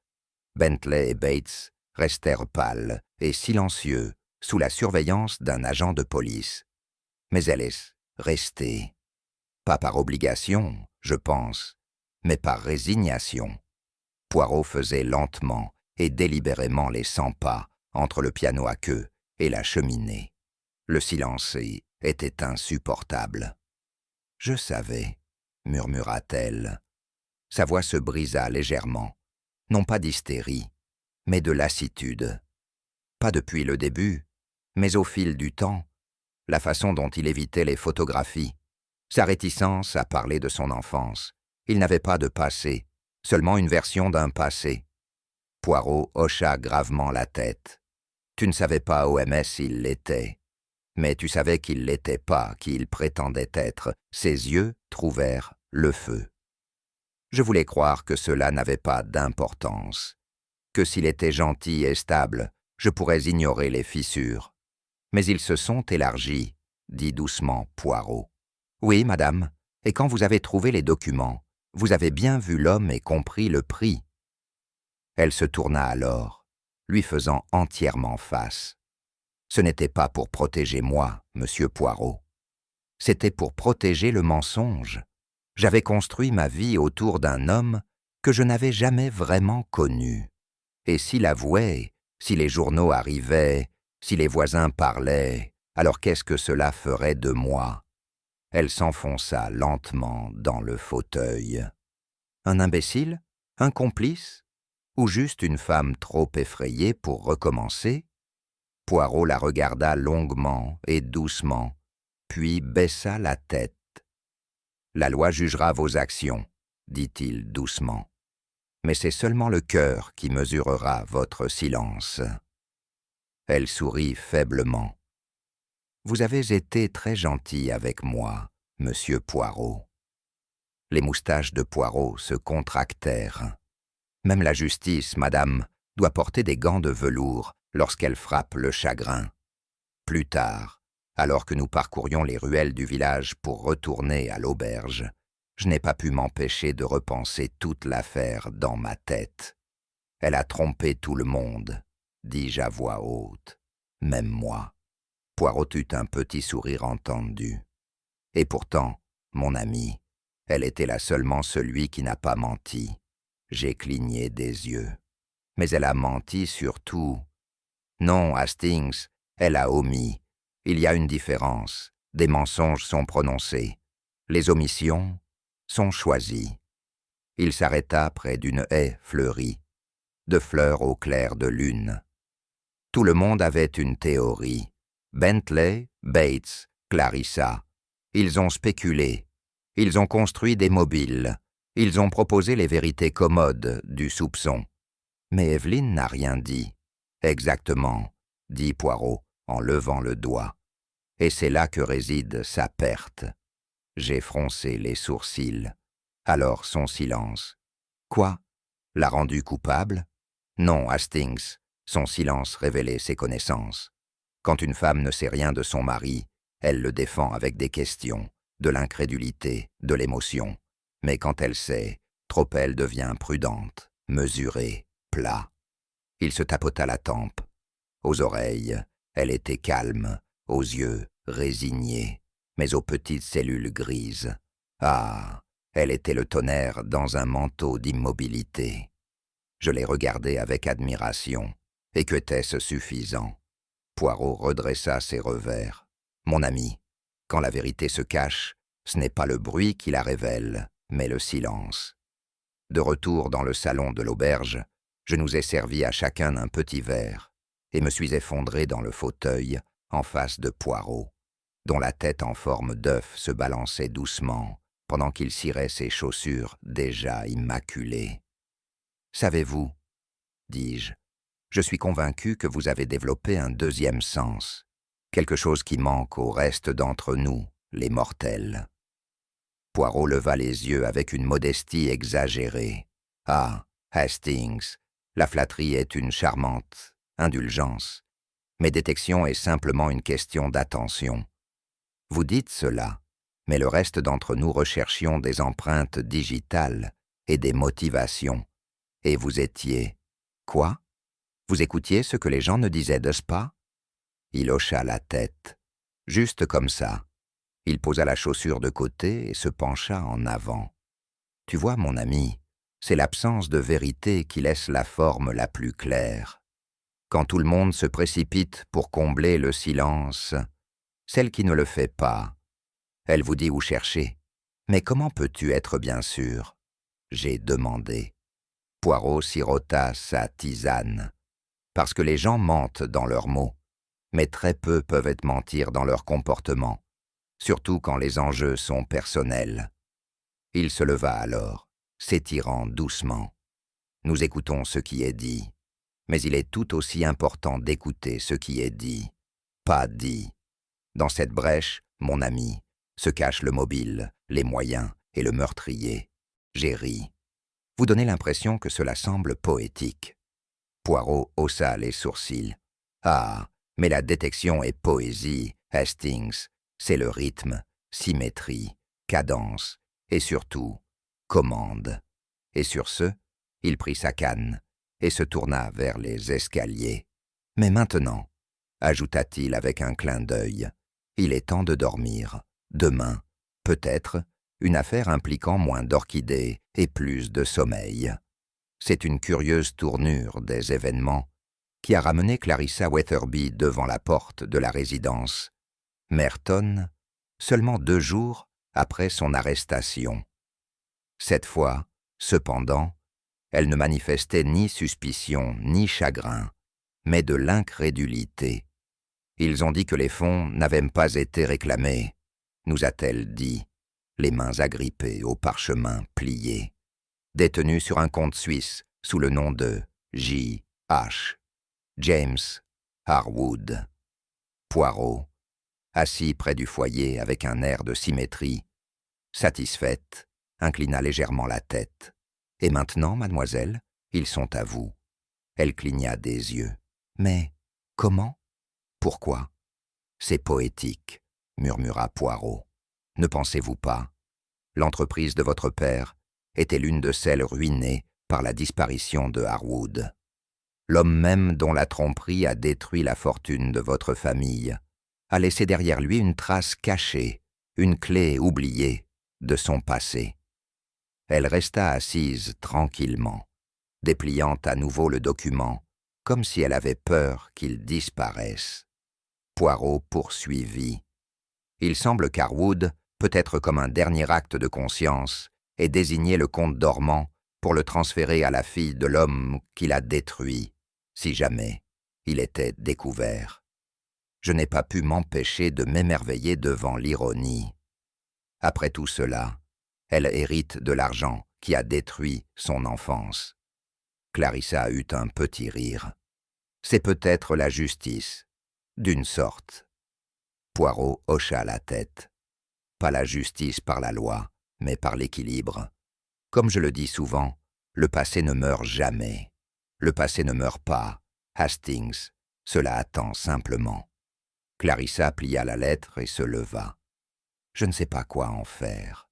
Bentley et Bates restèrent pâles et silencieux sous la surveillance d'un agent de police. Mais Ellis restait. Pas par obligation, je pense, mais par résignation. Poirot faisait lentement et délibérément les 100 pas entre le piano à queue et la cheminée. Le silence était insupportable. « Je savais », murmura-t-elle. Sa voix se brisa légèrement, non pas d'hystérie, mais de lassitude. Pas depuis le début, mais au fil du temps, la façon dont il évitait les photographies, sa réticence à parler de son enfance. Il n'avait pas de passé, seulement une version d'un passé. Poirot hocha gravement la tête. Tu ne savais pas OMS s'il l'était, mais tu savais qu'il l'était pas, qu'il prétendait être. Ses yeux trouvèrent le feu. Je voulais croire que cela n'avait pas d'importance, que s'il était gentil et stable, je pourrais ignorer les fissures. Mais ils se sont élargis, dit doucement Poirot. Oui, madame, et quand vous avez trouvé les documents, vous avez bien vu l'homme et compris le prix. Elle se tourna alors, lui faisant entièrement face. Ce n'était pas pour protéger moi, monsieur Poirot. C'était pour protéger le mensonge. J'avais construit ma vie autour d'un homme que je n'avais jamais vraiment connu. Et s'il avouait, si les journaux arrivaient, si les voisins parlaient, alors qu'est-ce que cela ferait de moi? Elle s'enfonça lentement dans le fauteuil. Un imbécile? Un complice? Ou juste une femme trop effrayée pour recommencer? Poirot la regarda longuement et doucement, puis baissa la tête. « La loi jugera vos actions, dit-il doucement. Mais c'est seulement le cœur qui mesurera votre silence. » Elle sourit faiblement. « Vous avez été très gentil avec moi, monsieur Poirot. » Les moustaches de Poirot se contractèrent. « Même la justice, madame, doit porter des gants de velours lorsqu'elle frappe le chagrin. » Plus tard, alors que nous parcourions les ruelles du village pour retourner à l'auberge, je n'ai pas pu m'empêcher de repenser toute l'affaire dans ma tête. « Elle a trompé tout le monde, » dis-je à voix haute, même moi. Poirot eut un petit sourire entendu. « Et pourtant, mon ami, elle était là seulement celui qui n'a pas menti. » J'ai cligné des yeux. « Mais elle a menti surtout. » « Non, Hastings, elle a omis. Il y a une différence. Des mensonges sont prononcés. Les omissions sont choisies. » Il s'arrêta près d'une haie fleurie, de fleurs au clair de lune. Tout le monde avait une théorie. Bentley, Bates, Clarissa. Ils ont spéculé. Ils ont construit des mobiles. Ils ont proposé les vérités commodes du soupçon. Mais Evelyn n'a rien dit. « Exactement, » dit Poirot en levant le doigt. « Et c'est là que réside sa perte. » J'ai froncé les sourcils. Alors son silence. « Quoi? L'a rendu coupable? » « Non, Hastings. » Son silence révélait ses connaissances. Quand une femme ne sait rien de son mari, elle le défend avec des questions, de l'incrédulité, de l'émotion. Mais quand elle sait, trop elle devient prudente, mesurée, plat. Il se tapota la tempe. Aux oreilles, elle était calme, aux yeux, résignée, mais aux petites cellules grises. Ah, elle était le tonnerre dans un manteau d'immobilité. Je les regardai avec admiration. Et que était-ce suffisant? Poirot redressa ses revers. « Mon ami, quand la vérité se cache, ce n'est pas le bruit qui la révèle, mais le silence. » De retour dans le salon de l'auberge, je nous ai servi à chacun un petit verre et me suis effondré dans le fauteuil en face de Poirot, dont la tête en forme d'œuf se balançait doucement pendant qu'il cirait ses chaussures déjà immaculées. « Savez-vous, dis-je, je suis convaincu que vous avez développé un deuxième sens, quelque chose qui manque au reste d'entre nous, les mortels. » Poirot leva les yeux avec une modestie exagérée. « Ah, Hastings, la flatterie est une charmante indulgence. Mes détections est simplement une question d'attention. Vous dites cela, mais le reste d'entre nous recherchions des empreintes digitales et des motivations. Et vous étiez... Quoi? Vous écoutiez ce que les gens ne disaient, n'est-ce pas? Il hocha la tête. Juste comme ça. Il posa la chaussure de côté et se pencha en avant. Tu vois, mon ami, c'est l'absence de vérité qui laisse la forme la plus claire. Quand tout le monde se précipite pour combler le silence, celle qui ne le fait pas, elle vous dit où chercher. Mais comment peux-tu être bien sûr? J'ai demandé. Poirot sirota sa tisane. Parce que les gens mentent dans leurs mots, mais très peu peuvent être mentir dans leur comportement, surtout quand les enjeux sont personnels. Il se leva alors, s'étirant doucement. Nous écoutons ce qui est dit, mais il est tout aussi important d'écouter ce qui est dit, pas dit. Dans cette brèche, mon ami, se cache le mobile, les moyens et le meurtrier. J'ai ri. Vous donnez l'impression que cela semble poétique. Poirot haussa les sourcils. Ah, mais la détection est poésie, Hastings. C'est le rythme, symétrie, cadence, et surtout, commande. Et sur ce, il prit sa canne et se tourna vers les escaliers. Mais maintenant, ajouta-t-il avec un clin d'œil, il est temps de dormir. Demain, peut-être, une affaire impliquant moins d'orchidées et plus de sommeil. C'est une curieuse tournure des événements qui a ramené Clarissa Weatherby devant la porte de la résidence Merton, seulement 2 jours après son arrestation. Cette fois, cependant, elle ne manifestait ni suspicion ni chagrin, mais de l'incrédulité. Ils ont dit que les fonds n'avaient pas été réclamés, nous a-t-elle dit, les mains agrippées au parchemin plié, détenu sur un compte suisse sous le nom de J.H. James Harwood. Poirot, assis près du foyer avec un air de symétrie, satisfaite, inclina légèrement la tête. « Et maintenant, mademoiselle, ils sont à vous. » Elle cligna des yeux. « Mais comment? Pourquoi? » « C'est poétique, » murmura Poirot. « Ne pensez-vous pas? L'entreprise de votre père était l'une de celles ruinées par la disparition de Harwood. L'homme même dont la tromperie a détruit la fortune de votre famille a laissé derrière lui une trace cachée, une clé oubliée de son passé. » Elle resta assise tranquillement, dépliant à nouveau le document, comme si elle avait peur qu'il disparaisse. Poirot poursuivit. « Il semble qu'Harwood, peut-être comme un dernier acte de conscience, ait désigné le compte dormant pour le transférer à la fille de l'homme qu'il a détruit, si jamais il était découvert. Je n'ai pas pu m'empêcher de m'émerveiller devant l'ironie. Après tout cela, elle hérite de l'argent qui a détruit son enfance. » Clarissa eut un petit rire. « C'est peut-être la justice, d'une sorte. » Poirot hocha la tête. « Pas la justice par la loi, mais par l'équilibre. Comme je le dis souvent, le passé ne meurt jamais. Le passé ne meurt pas, Hastings. Cela attend simplement. » Clarissa plia la lettre et se leva. « Je ne sais pas quoi en faire. »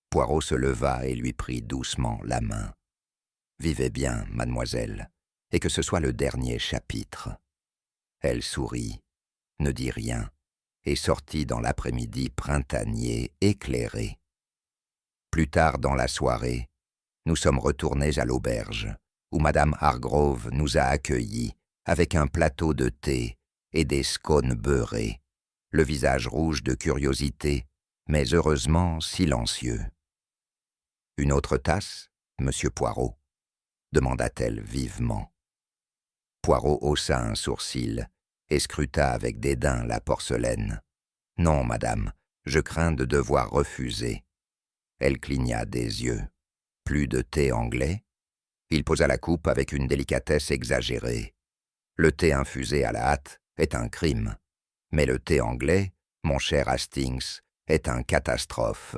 Poirot se leva et lui prit doucement la main. « Vivez bien, mademoiselle, et que ce soit le dernier chapitre. » Elle sourit, ne dit rien, et sortit dans l'après-midi printanier éclairé. Plus tard dans la soirée, nous sommes retournés à l'auberge, où Madame Hargrove nous a accueillis avec un plateau de thé et des scones beurrés, le visage rouge de curiosité, mais heureusement silencieux. « Une autre tasse, monsieur Poirot ?» demanda-t-elle vivement. Poirot haussa un sourcil et scruta avec dédain la porcelaine. « Non, madame, je crains de devoir refuser. » Elle cligna des yeux. « Plus de thé anglais ?» Il posa la coupe avec une délicatesse exagérée. « Le thé infusé à la hâte est un crime, mais le thé anglais, mon cher Hastings, est un catastrophe.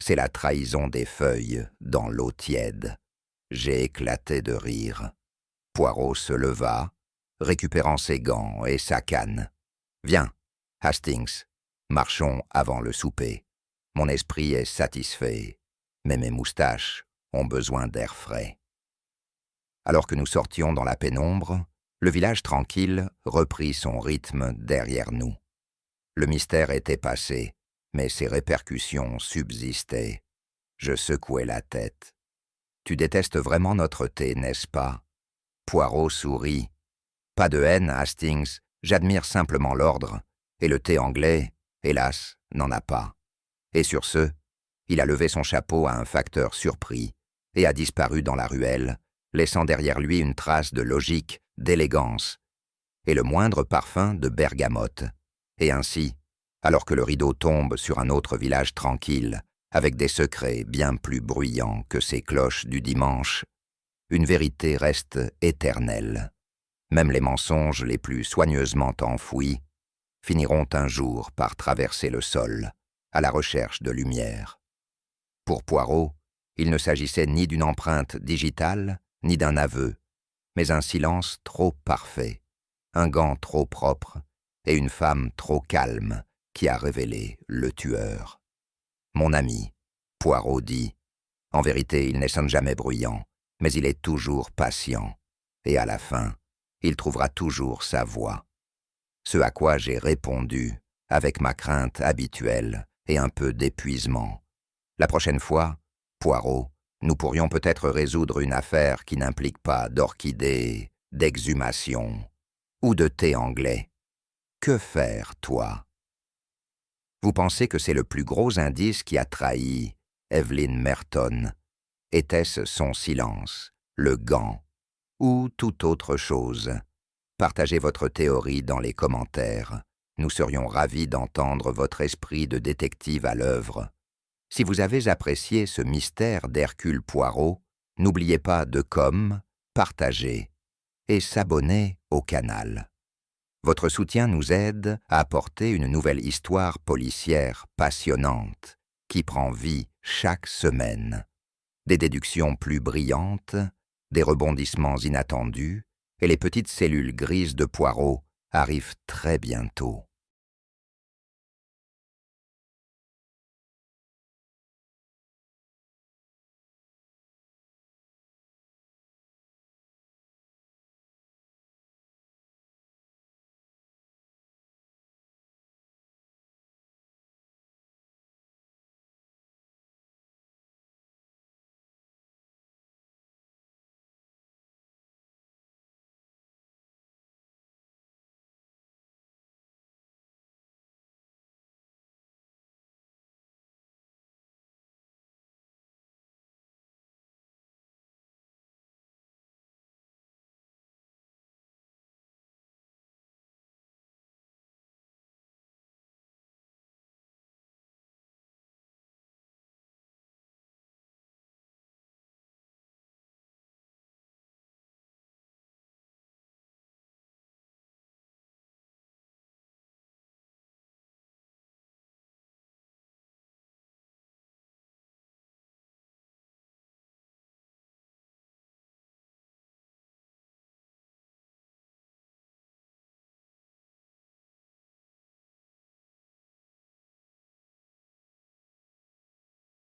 C'est la trahison des feuilles dans l'eau tiède. » J'ai éclaté de rire. Poirot se leva, récupérant ses gants et sa canne. « Viens, Hastings, marchons avant le souper. Mon esprit est satisfait, mais mes moustaches ont besoin d'air frais. » Alors que nous sortions dans la pénombre, le village tranquille reprit son rythme derrière nous. Le mystère était passé, mais ses répercussions subsistaient. Je secouai la tête. « Tu détestes vraiment notre thé, n'est-ce pas ?» Poirot sourit. « Pas de haine, Hastings, j'admire simplement l'ordre, et le thé anglais, hélas, n'en a pas. » Et sur ce, il a levé son chapeau à un facteur surpris et a disparu dans la ruelle, laissant derrière lui une trace de logique, d'élégance, et le moindre parfum de bergamote. Et ainsi, alors que le rideau tombe sur un autre village tranquille, avec des secrets bien plus bruyants que ces cloches du dimanche, une vérité reste éternelle. Même les mensonges les plus soigneusement enfouis finiront un jour par traverser le sol, à la recherche de lumière. Pour Poirot, il ne s'agissait ni d'une empreinte digitale, ni d'un aveu, mais un silence trop parfait, un gant trop propre et une femme trop calme qui a révélé le tueur. Mon ami, Poirot dit, en vérité il n'est sans jamais bruyant, mais il est toujours patient, et à la fin, il trouvera toujours sa voie. Ce à quoi j'ai répondu, avec ma crainte habituelle et un peu d'épuisement. La prochaine fois, Poirot, nous pourrions peut-être résoudre une affaire qui n'implique pas d'orchidées, d'exhumation ou de thé anglais. Que faire, toi? Vous pensez que c'est le plus gros indice qui a trahi Evelyn Merton? Était-ce son silence, le gant, ou toute autre chose? Partagez votre théorie dans les commentaires. Nous serions ravis d'entendre votre esprit de détective à l'œuvre. Si vous avez apprécié ce mystère d'Hercule Poirot, n'oubliez pas de partager et s'abonner au canal. Votre soutien nous aide à apporter une nouvelle histoire policière passionnante qui prend vie chaque semaine. Des déductions plus brillantes, des rebondissements inattendus et les petites cellules grises de Poirot arrivent très bientôt.